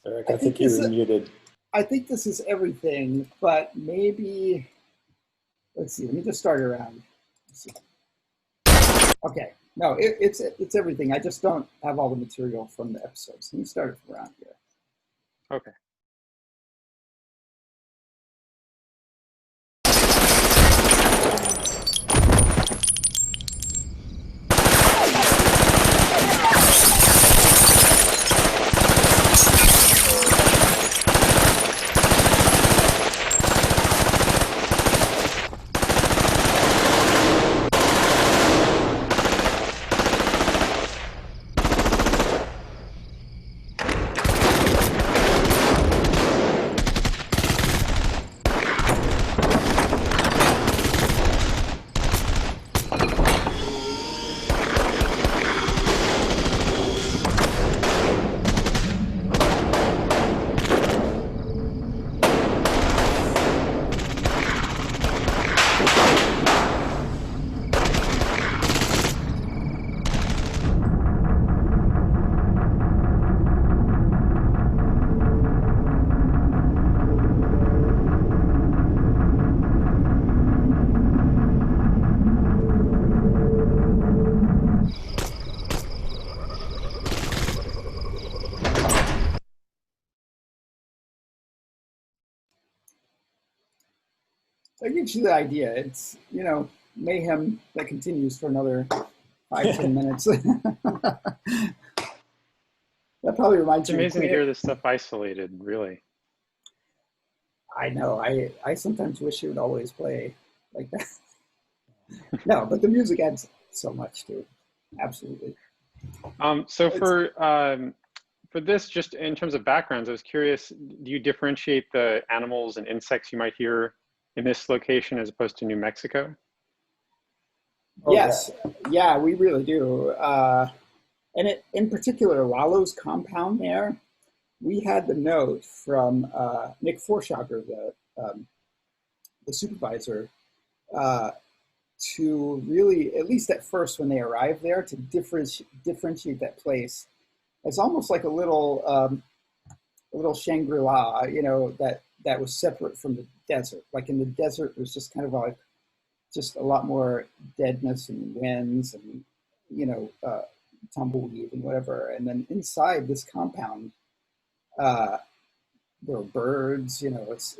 Eric, I think you were muted. I think this is everything, but maybe, let's see, let me just start around. Okay, no, it's everything. I just don't have all the material from the episodes. Let me start from around here. Okay. That gives you the idea. It's, you know, mayhem that continues for another 5-10 minutes. That probably reminds It's you of amazing to Queen. hear this stuff isolated, really. I know. I sometimes wish it would always play like that. No, but the music adds so much to it. Absolutely. So for this, just in terms of backgrounds, I was curious, do you differentiate the animals and insects you might hear in this location as opposed to New Mexico? Oh, Yes. Yeah, we really do. And in particular, Lalo's compound there, we had the note from Nick Forshager, the supervisor, to really, at least at first when they arrived there, to differentiate that place. It's almost like a little Shangri-La, you know, that was separate from the desert. Like in the desert, it was just kind of like just a lot more deadness and winds and, you know, tumbleweed and whatever. And then inside this compound, there are birds, you know, it's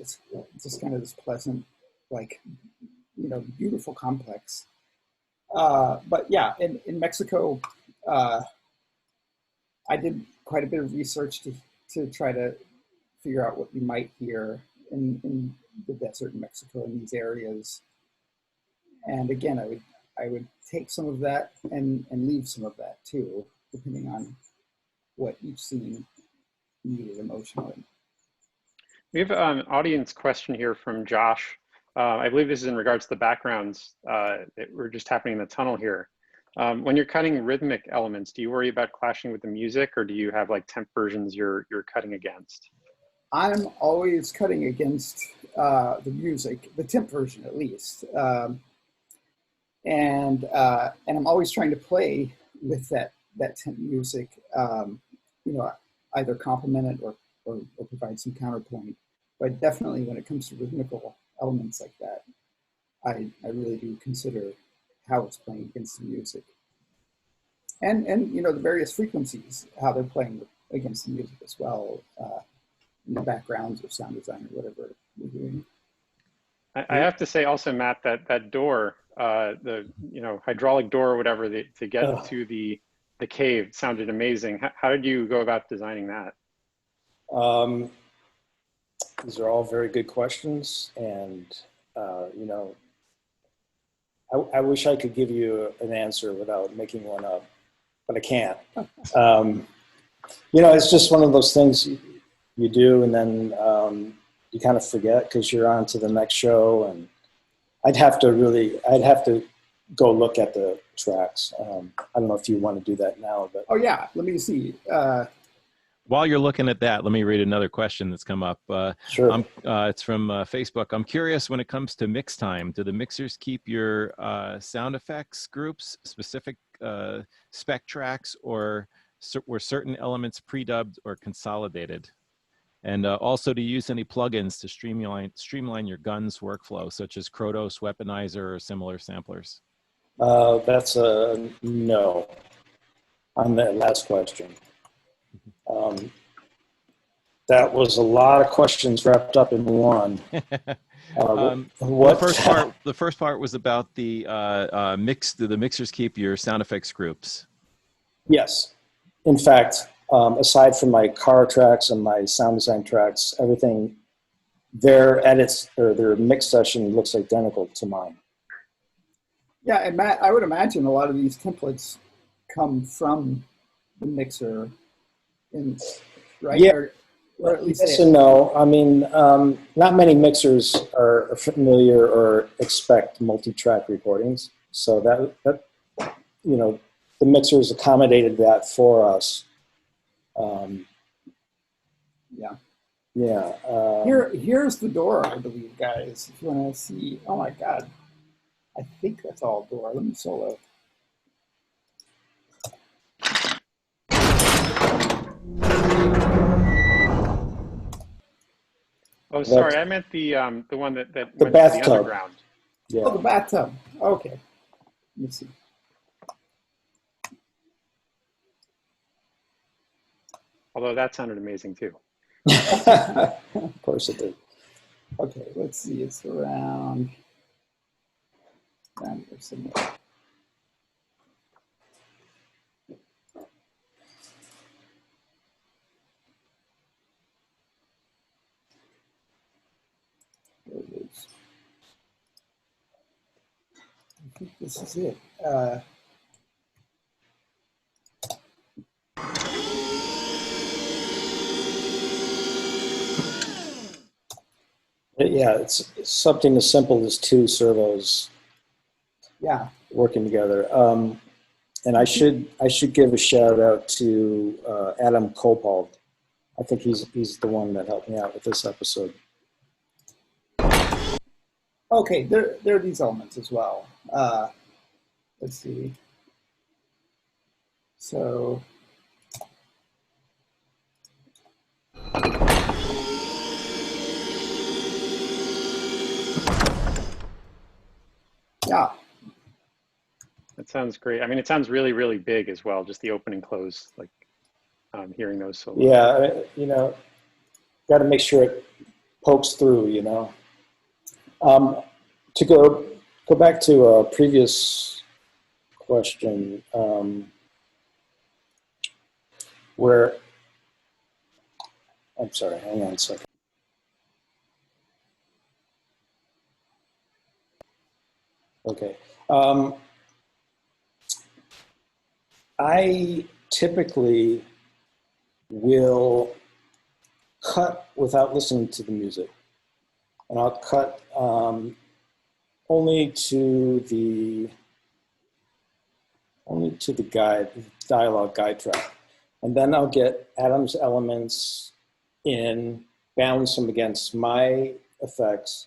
just kind of this pleasant, like, you know, beautiful complex. But yeah, in Mexico, I did quite a bit of research to try to figure out what you might hear in the desert in Mexico in these areas. And again, I would take some of that and leave some of that too, depending on what each scene needed emotionally. We have an audience question here from Josh. I believe this is in regards to the backgrounds that were just happening in the tunnel here. When you're cutting rhythmic elements, do you worry about clashing with the music, or do you have like temp versions you're cutting against? I'm always cutting against the music, the temp version at least. And I'm always trying to play with that temp music, you know, either complement it or provide some counterpoint. But definitely when it comes to rhythmical elements like that, I really do consider how it's playing against the music. And you know, the various frequencies, how they're playing against the music as well, in the backgrounds or sound design or whatever we're doing. I have to say also, Matt, that door, the hydraulic door or whatever to get to the cave sounded amazing. How did you go about designing that? These are all very good questions, and you know, I wish I could give you an answer without making one up, but I can't. You know, it's just one of those things you do, and then you kind of forget because you're on to the next show, and I'd have to go look at the tracks. I don't know if you want to do that now, but. Oh yeah, let me see. While you're looking at that, let me read another question that's come up. Sure. It's from Facebook. I'm curious, when it comes to mix time, do the mixers keep your sound effects groups, specific spec tracks, or were certain elements pre-dubbed or consolidated? And also, do you use any plugins to streamline your guns workflow, such as Krotos, Weaponizer, or similar samplers? That's a no on that last question. That was a lot of questions wrapped up in one. The first part was about the mix. Do the mixers keep your sound effects groups? Yes. In fact, aside from my car tracks and my sound design tracks, everything, their edits or their mix session looks identical to mine. Yeah, and Matt, I would imagine a lot of these templates come from the mixer, right? Yeah. Or at least yes and no. I mean, not many mixers are familiar or expect multi-track recordings. So that you know, the mixers accommodated that for us. Yeah. Yeah. Here's the door, I believe, guys. If you want to see, oh my God, I think that's all door. Let me solo. Oh, sorry, I meant the one that the went bathtub. to the underground. Yeah. Oh, the bathtub. Okay. Let me see. Although that sounded amazing too. Of course it did. Okay, let's see. It's around here somewhere. There it is. I think this is it. Yeah, it's something as simple as two servos Yeah. working together. And I should give a shout out to Adam Coppold. I think he's the one that helped me out with this episode. Okay, there are these elements as well. Let's see. So yeah, That sounds great. I mean, it sounds really, really big as well. Just the open and close, like hearing those solos. Yeah, you know, got to make sure it pokes through. You know, to go back to a previous question, where I'm sorry, hang on a second. Okay. I typically will cut without listening to the music. And I'll cut only to the dialogue guide track. And then I'll get Adam's elements in, balance them against my effects.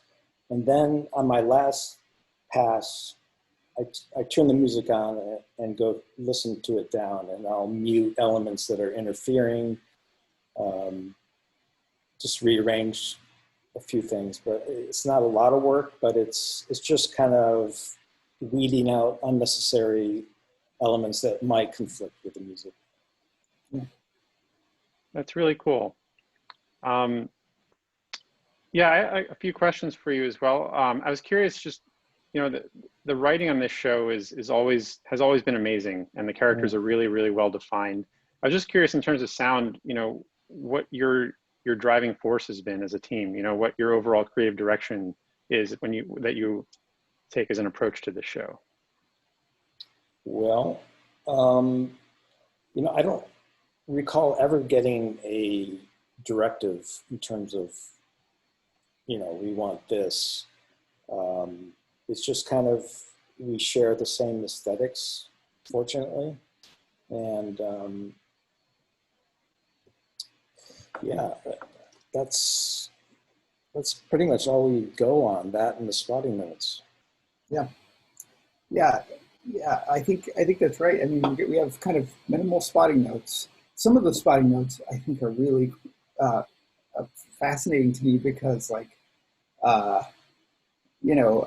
And then on my last pass, I turn the music on and go listen to it down, and I'll mute elements that are interfering, just rearrange a few things. But it's not a lot of work, but it's just kind of weeding out unnecessary elements that might conflict with the music. That's really cool. Yeah, a few questions for you as well. I was curious, just, you know, the writing on this show has always been amazing, and the characters are really, really well defined. I was just curious in terms of sound, you know, what your driving force has been as a team. You know, what your overall creative direction is that you take as an approach to the show. Well, you know, I don't recall ever getting a directive in terms of, you know, we want this. It's just kind of, we share the same aesthetics, fortunately. And yeah, that's pretty much all we go on, that and the spotting notes. yeah. I think that's right. I mean, we have kind of minimal spotting notes. Some of the spotting notes I think are really fascinating to me because, like, you know,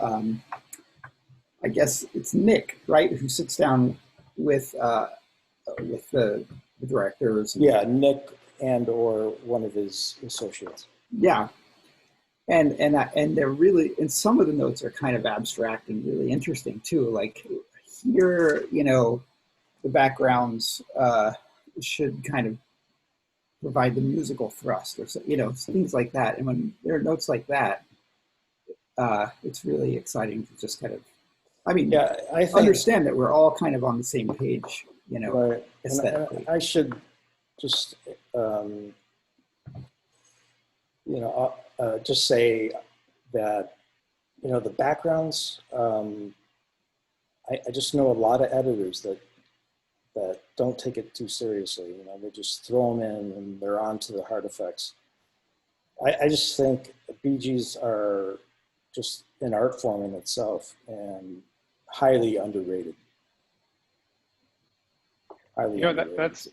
I guess it's Nick, right, who sits down with the directors. Yeah, Nick and or one of his associates. Yeah, and they're really, and some of the notes are kind of abstract and really interesting too. Like here, you know, the backgrounds should kind of provide the musical thrust, or you know, things like that. And when there are notes like that, it's really exciting to just kind of, I mean, yeah, I think, understand that we're all kind of on the same page, you know, right. aesthetically. And I should just, you know, just say that, you know, the backgrounds, I just know a lot of editors that don't take it too seriously. You know, they just throw them in and they're on to the hard effects. I just think BGs are just an art form in itself and highly underrated. Highly You know, underrated.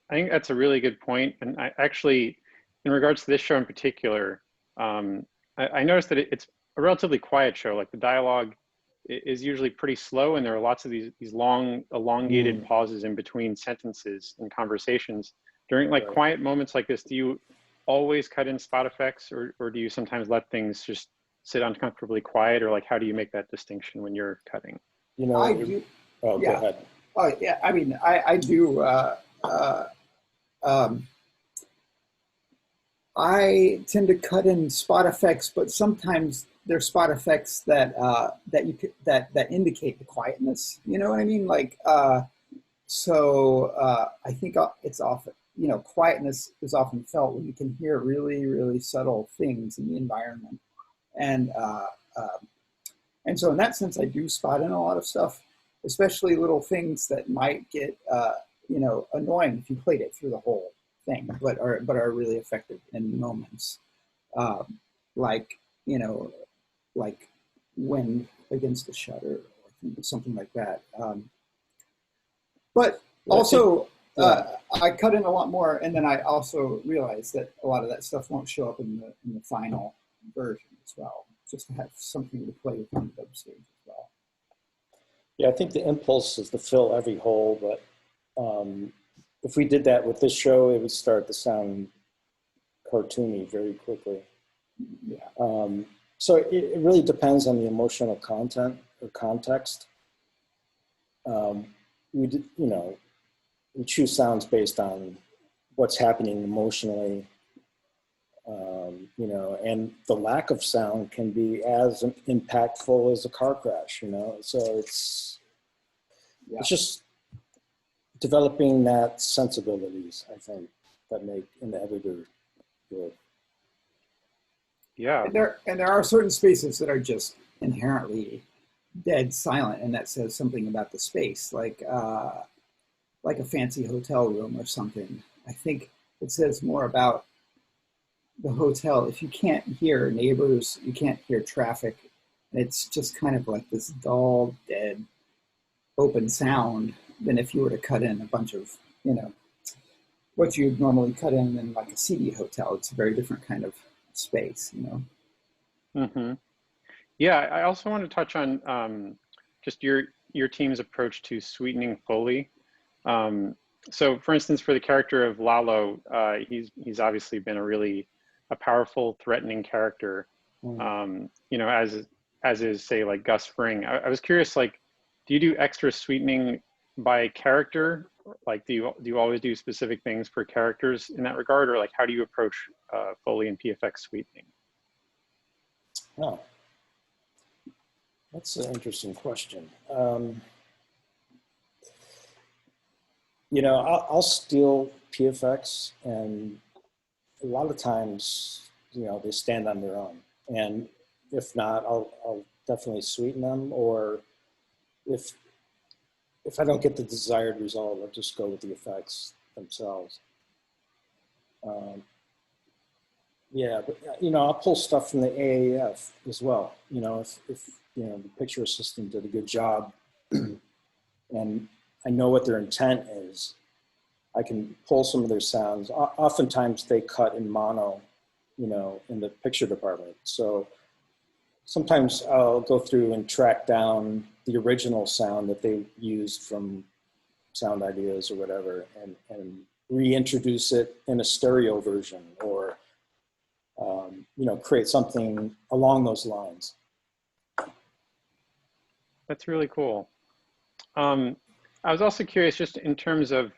I think that's a really good point. And I actually, in regards to this show in particular, I noticed that it's a relatively quiet show. Like the dialogue is usually pretty slow, and there are lots of these long, elongated pauses in between sentences and conversations. During like quiet moments like this, do you always cut in spot effects, or do you sometimes let things just sit uncomfortably quiet, or like how do you make that distinction when you're cutting? You know, I do. oh, Yeah. go ahead. Oh, yeah. I mean, I do. I tend to cut in spot effects, but sometimes there's spot effects that that indicate the quietness. You know what I mean? Like, I think it's often, quietness is often felt when you can hear really, really subtle things in the environment, and so in that sense, I do spot in a lot of stuff, especially little things that might get annoying if you played it through the whole thing, but are really effective in moments, like like wind against the shutter or something like that. But also, I cut in a lot more, and then I also realized that a lot of that stuff won't show up in the final version as well, just to have something to play with on the dub stage as well. Yeah, I think the impulse is to fill every hole, but if we did that with this show, it would start to sound cartoony very quickly. Yeah. So it really depends on the emotional content or context. We choose sounds based on what's happening emotionally, and the lack of sound can be as impactful as a car crash, so it's just developing that sensibilities, I think, that make an editor good. Yeah. And there are certain spaces that are just inherently dead silent, and that says something about the space, like a fancy hotel room or something. I think it says more about the hotel if you can't hear neighbors, you can't hear traffic. It's just kind of like this dull, dead, open sound than if you were to cut in a bunch of, what you'd normally cut in like a seedy hotel. It's a very different kind of space, Mm-hmm. Yeah, I also want to touch on just your team's approach to sweetening Foley. So, for instance, for the character of Lalo, he's obviously been a powerful, threatening character. As is, say, like Gus Fring. I was curious, like, do you do extra sweetening by character? Like, do you always do specific things for characters in that regard, or like how do you approach Foley and Pfx sweetening? Oh, that's an interesting question. I'll steal PFX, and a lot of times, they stand on their own. And if not, I'll definitely sweeten them. Or if I don't get the desired result, I'll just go with the effects themselves. But I'll pull stuff from the AAF as well. If the picture assistant did a good job, and I know what their intent is, I can pull some of their sounds. Oftentimes they cut in mono, in the picture department. So sometimes I'll go through and track down the original sound that they used from Sound Ideas or whatever, and reintroduce it in a stereo version, or create something along those lines. That's really cool. I was also curious, just in terms of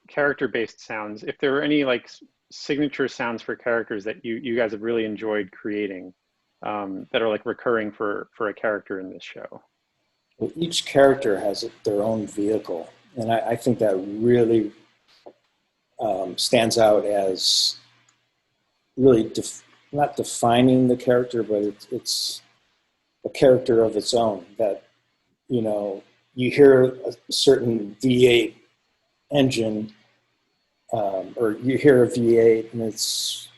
character-based sounds, if there were any like signature sounds for characters that you guys have really enjoyed creating, that are like recurring for a character in this show. Well, each character has their own vehicle, and I think that really stands out as really not defining the character, but it's a character of its own. That you hear a certain V8 engine, or you hear a V8, and it's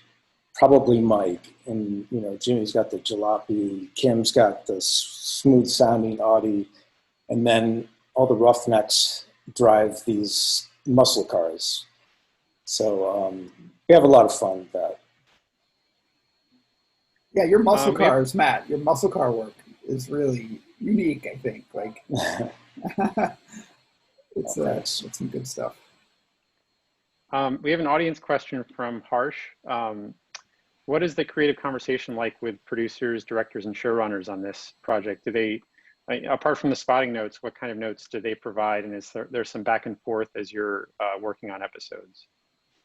probably Mike, and Jimmy's got the jalopy, Kim's got the smooth sounding Audi, and then all the roughnecks drive these muscle cars. So we have a lot of fun with that. Yeah, your muscle cars, Matt, your muscle car work is really unique, I think. Like, it's some good stuff. We have an audience question from Harsh. What is the creative conversation like with producers, directors, and showrunners on this project? Do they, apart from the spotting notes, what kind of notes do they provide? And is there some back and forth as you're working on episodes?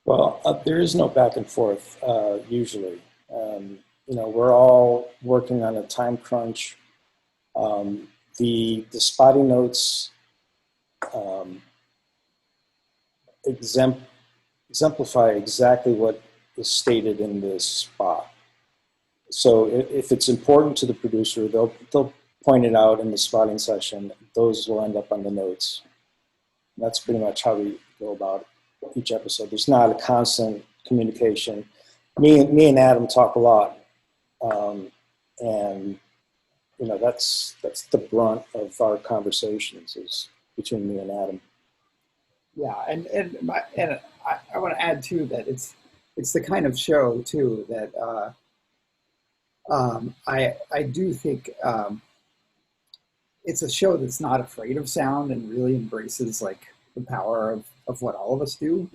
Well, there is no back and forth usually. We're all working on a time crunch. The spotting notes exemplify exactly what is stated in this spot. So if it's important to the producer, they'll point it out in the spotting session. Those will end up on the notes. That's pretty much how we go about each episode. There's not a constant communication. Me and Adam talk a lot, and that's the brunt of our conversations is between me and Adam. Yeah, and I want to add too that it's the kind of show too that I do think it's a show that's not afraid of sound and really embraces like the power of what all of us do,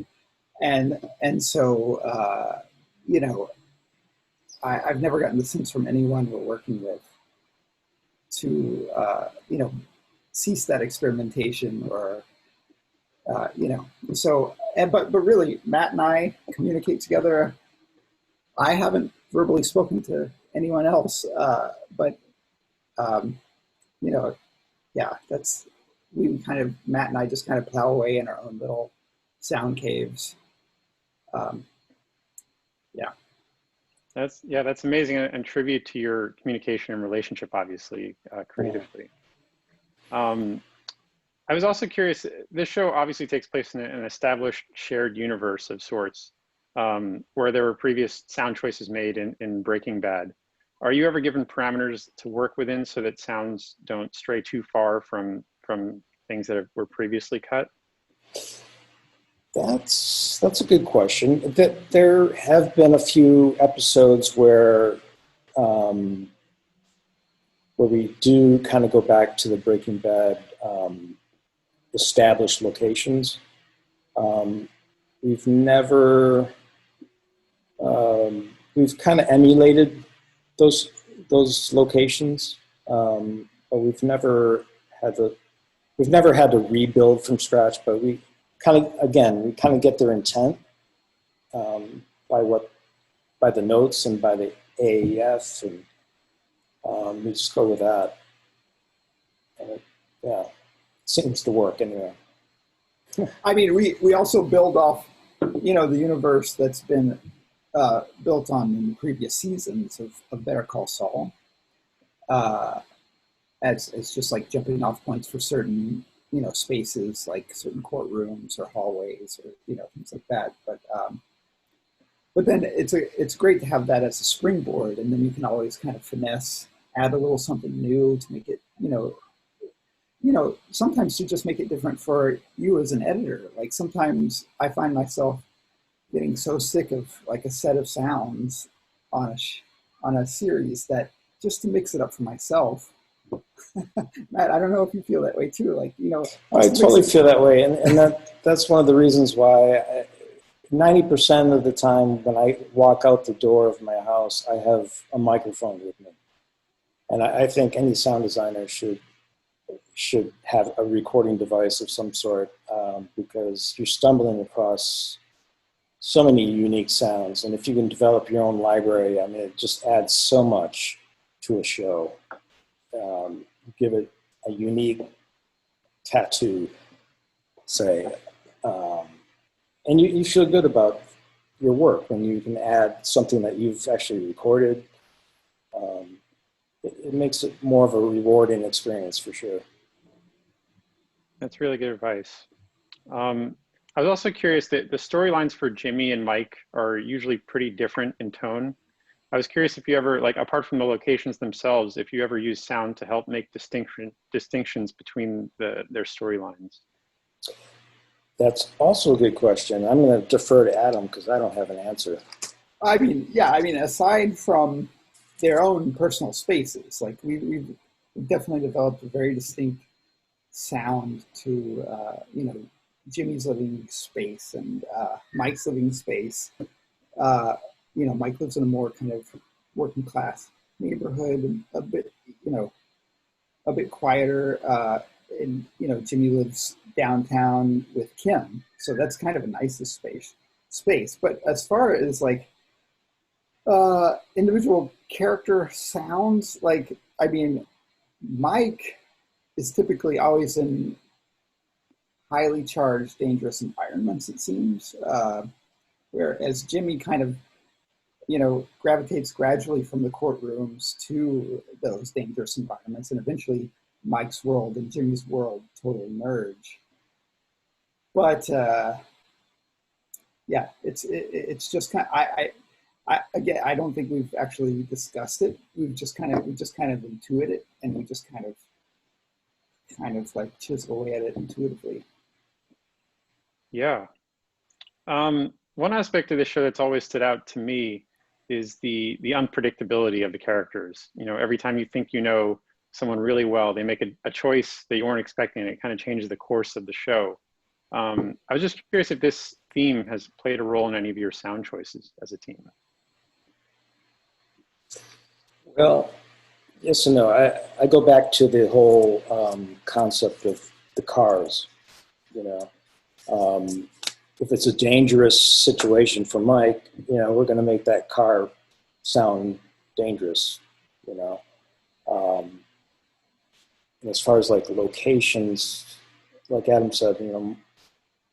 and so I've never gotten the sense from anyone we're working with to cease that experimentation or. But really, Matt and I communicate together. I haven't verbally spoken to anyone else, but that's Matt and I just kind of plow away in our own little sound caves. That's amazing and tribute to your communication and relationship, obviously, creatively. Yeah. I was also curious, this show obviously takes place in an established shared universe of sorts, where there were previous sound choices made in Breaking Bad. Are you ever given parameters to work within so that sounds don't stray too far from things that were previously cut? That's a good question. There have been a few episodes where we do kind of go back to the Breaking Bad established locations. We've never, we've kind of emulated those locations, but we've never had to rebuild from scratch. But we kind of get their intent by the notes and by the AAF, and we just go with that. Yeah. Seems to work anyway. I mean, we also build off, the universe that's been built on in previous seasons of Better Call Saul. It's just like jumping off points for certain, spaces like certain courtrooms or hallways or things like that. But then it's great to have that as a springboard, and then you can always kind of finesse, add a little something new to make it, sometimes to just make it different for you as an editor. Like sometimes I find myself getting so sick of like a set of sounds on a series that just to mix it up for myself. Matt, I don't know if you feel that way too. Like, I totally feel that way. And that's one of the reasons why 90% of the time when I walk out the door of my house, I have a microphone with me. And I think any sound designer should have a recording device of some sort, because you're stumbling across so many unique sounds. And if you can develop your own library, I mean, it just adds so much to a show. Give it a unique tattoo, say. And you feel good about your work when you can add something that you've actually recorded. It makes it more of a rewarding experience for sure. That's really good advice. I was also curious that the storylines for Jimmy and Mike are usually pretty different in tone. I was curious if you ever, like, apart from the locations themselves, if you ever use sound to help make distinctions between their storylines. That's also a good question. I'm going to defer to Adam because I don't have an answer. I mean, aside from their own personal spaces, like we've definitely developed a very distinct sound to Jimmy's living space and Mike's living space. Mike lives in a more kind of working class neighborhood, and a bit, a bit quieter. And Jimmy lives downtown with Kim, so that's kind of a nicest space. But as far as like individual character sounds, like, I mean, Mike is typically always in highly charged, dangerous environments, it seems, whereas Jimmy kind of, gravitates gradually from the courtrooms to those dangerous environments, and eventually Mike's world and Jimmy's world totally merge. But yeah, it's just kind of, again, I don't think we've actually discussed it. We just kind of intuit it, and we just kind of like chisel away at it intuitively. Yeah. One aspect of the show that's always stood out to me is the unpredictability of the characters. Every time you think you know someone really well, they make a choice that you weren't expecting, and it kind of changes the course of the show. I was just curious if this theme has played a role in any of your sound choices as a team. Well, yes and no. I go back to the whole concept of the cars. If it's a dangerous situation for Mike, we're going to make that car sound dangerous. And as far as like locations, like Adam said,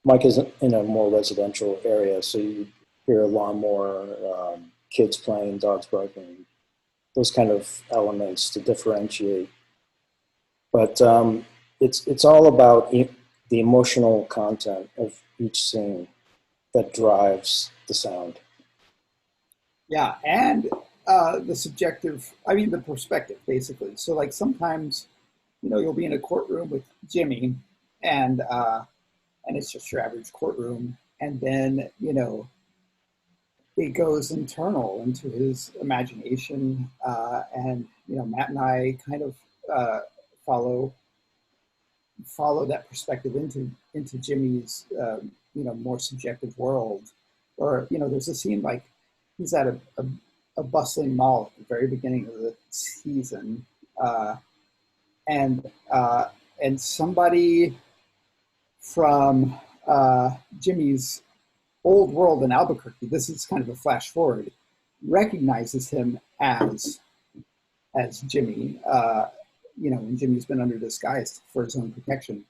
Mike is in a more residential area, so you hear a lawnmower, kids playing, dogs barking, those kind of elements to differentiate. But it's all about the emotional content of each scene that drives the sound. Yeah, and the perspective, basically. So like sometimes, you'll be in a courtroom with Jimmy, and it's just your average courtroom, and then, it goes internal into his imagination, and, Matt and I kind of follow that perspective into Jimmy's, more subjective world. Or, there's a scene like he's at a bustling mall at the very beginning of the season, and somebody from Jimmy's old world in Albuquerque, this is kind of a flash forward, recognizes him as Jimmy, when Jimmy's been under disguise for his own protection.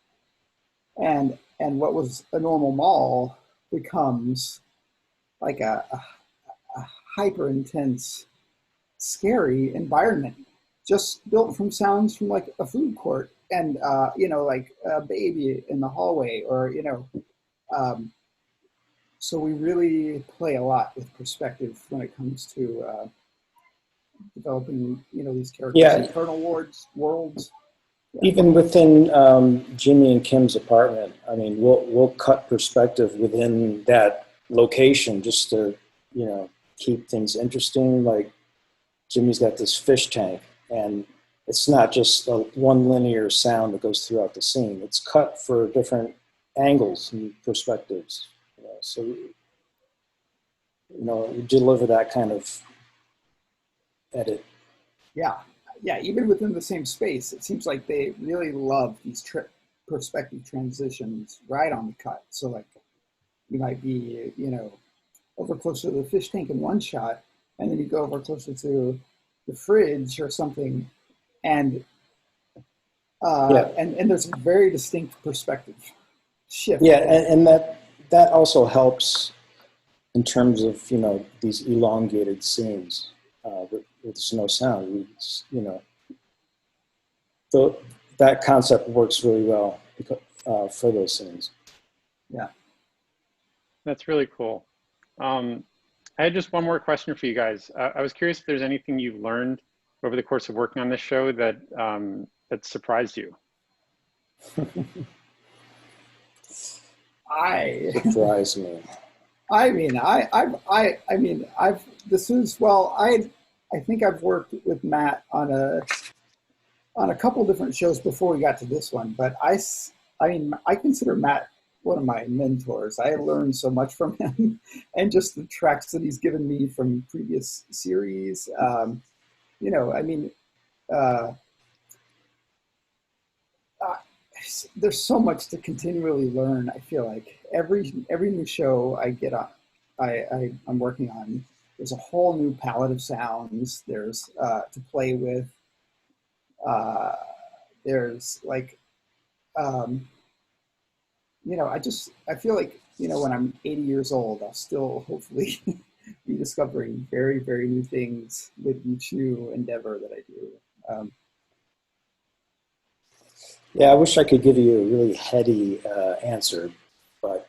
And what was a normal mall becomes like a hyper intense, scary environment, just built from sounds from like a food court and, like a baby in the hallway, or, so we really play a lot with perspective when it comes to developing, these characters' internal worlds. Yeah. Even within Jimmy and Kim's apartment, I mean, we'll cut perspective within that location just to, keep things interesting. Like Jimmy's got this fish tank, and it's not just one linear sound that goes throughout the scene. It's cut for different angles and perspectives. So, you deliver that kind of edit. Yeah. Even within the same space, it seems like they really love these perspective transitions right on the cut. So, like, you might be, over closer to the fish tank in one shot, and then you go over closer to the fridge or something, and there's a very distinct perspective shift. Yeah, and that also helps in terms of these elongated scenes with no sound. That concept works really well for those scenes. Yeah, that's really cool. I had just one more question for you guys. I was curious if there's anything you've learned over the course of working on this show that surprised you. Surprised me. I think I've worked with Matt on a couple different shows before we got to this one, but I consider Matt one of my mentors. I learned so much from him, and just the tracks that he's given me from previous series. You know, I mean, uh, uh, there's so much to continually learn. I feel like every new show I get on, I'm working on. There's a whole new palette of sounds. There's to play with. Uh, there's like, um, you know, I feel like, you know, when I'm 80 years old, I'll still hopefully be discovering very, very new things with each new endeavor that I do. Yeah, I wish I could give you a really heady answer, but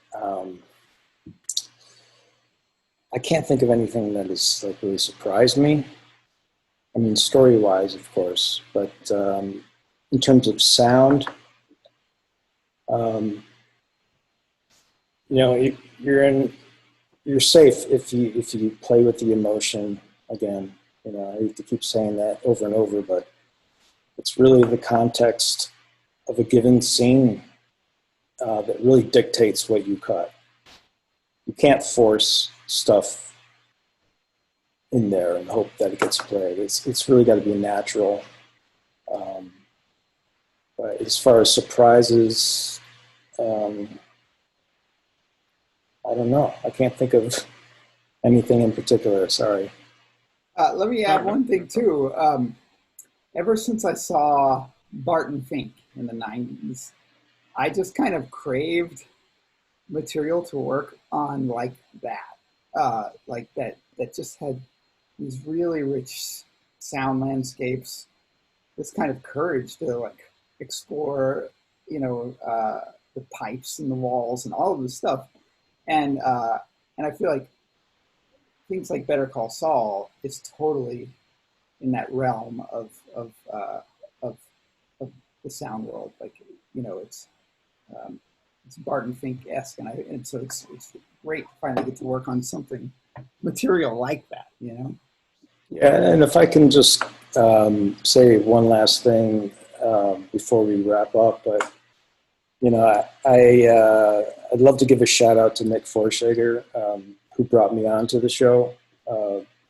I can't think of anything that has like really surprised me. I mean, story-wise, of course, but in terms of sound, you know, you're safe if you play with the emotion. Again, you know, I hate to keep saying that over and over, but it's really the context of a given scene that really dictates what you cut. You can't force stuff in there and hope that it gets played. It's really got to be natural. But as far as surprises, I don't know. I can't think of anything in particular. Sorry. Let me add one thing too. Ever since I saw Barton Fink in the 90s, I just kind of craved material to work on like that. Like that just had these really rich sound landscapes, this kind of courage to like explore, you know, the pipes and the walls and all of this stuff. And I feel like things like Better Call Saul is totally in that realm of the sound world. Like, you know, it's Barton Fink-esque, and so it's great to finally get to work on something material like that, you know. Yeah, and if I can just say one last thing before we wrap up, but you know, I'd love to give a shout out to Nick Forshager, who brought me onto the show.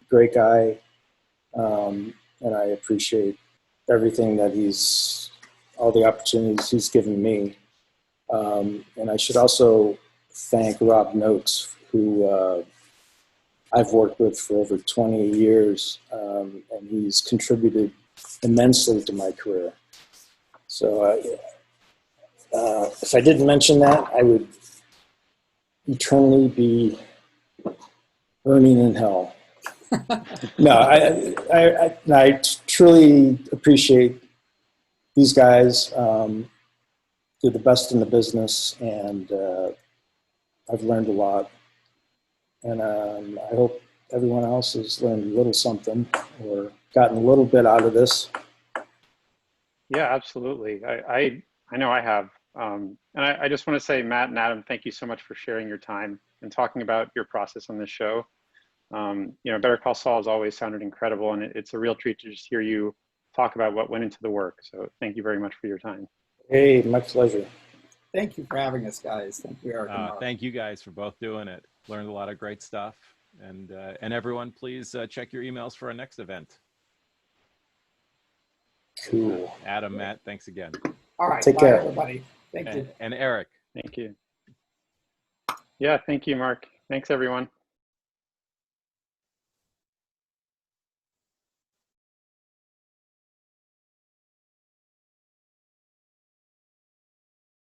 Great guy, and I appreciate everything that all the opportunities he's given me. And I should also thank Rob Noakes, who I've worked with for over 20 years, and he's contributed immensely to my career. So if I didn't mention that, I would eternally be burning in hell. No, I truly appreciate these guys. They're the best in the business, and I've learned a lot. And I hope everyone else has learned a little something or gotten a little bit out of this. Yeah, absolutely. I know I have. And I just want to say, Matt and Adam, thank you so much for sharing your time and talking about your process on this show. You know, Better Call Saul has always sounded incredible, and it's a real treat to just hear you talk about what went into the work. So thank you very much for your time. Hey, my pleasure. Thank you for having us, guys. Thank you, Eric. Thank you guys for both doing it. Learned a lot of great stuff. And everyone, please check your emails for our next event. Cool. Adam, Matt, thanks again. All right. Take bye, care. everybody. Thank you. And Eric. Thank you. Yeah, thank you, Mark. Thanks, everyone.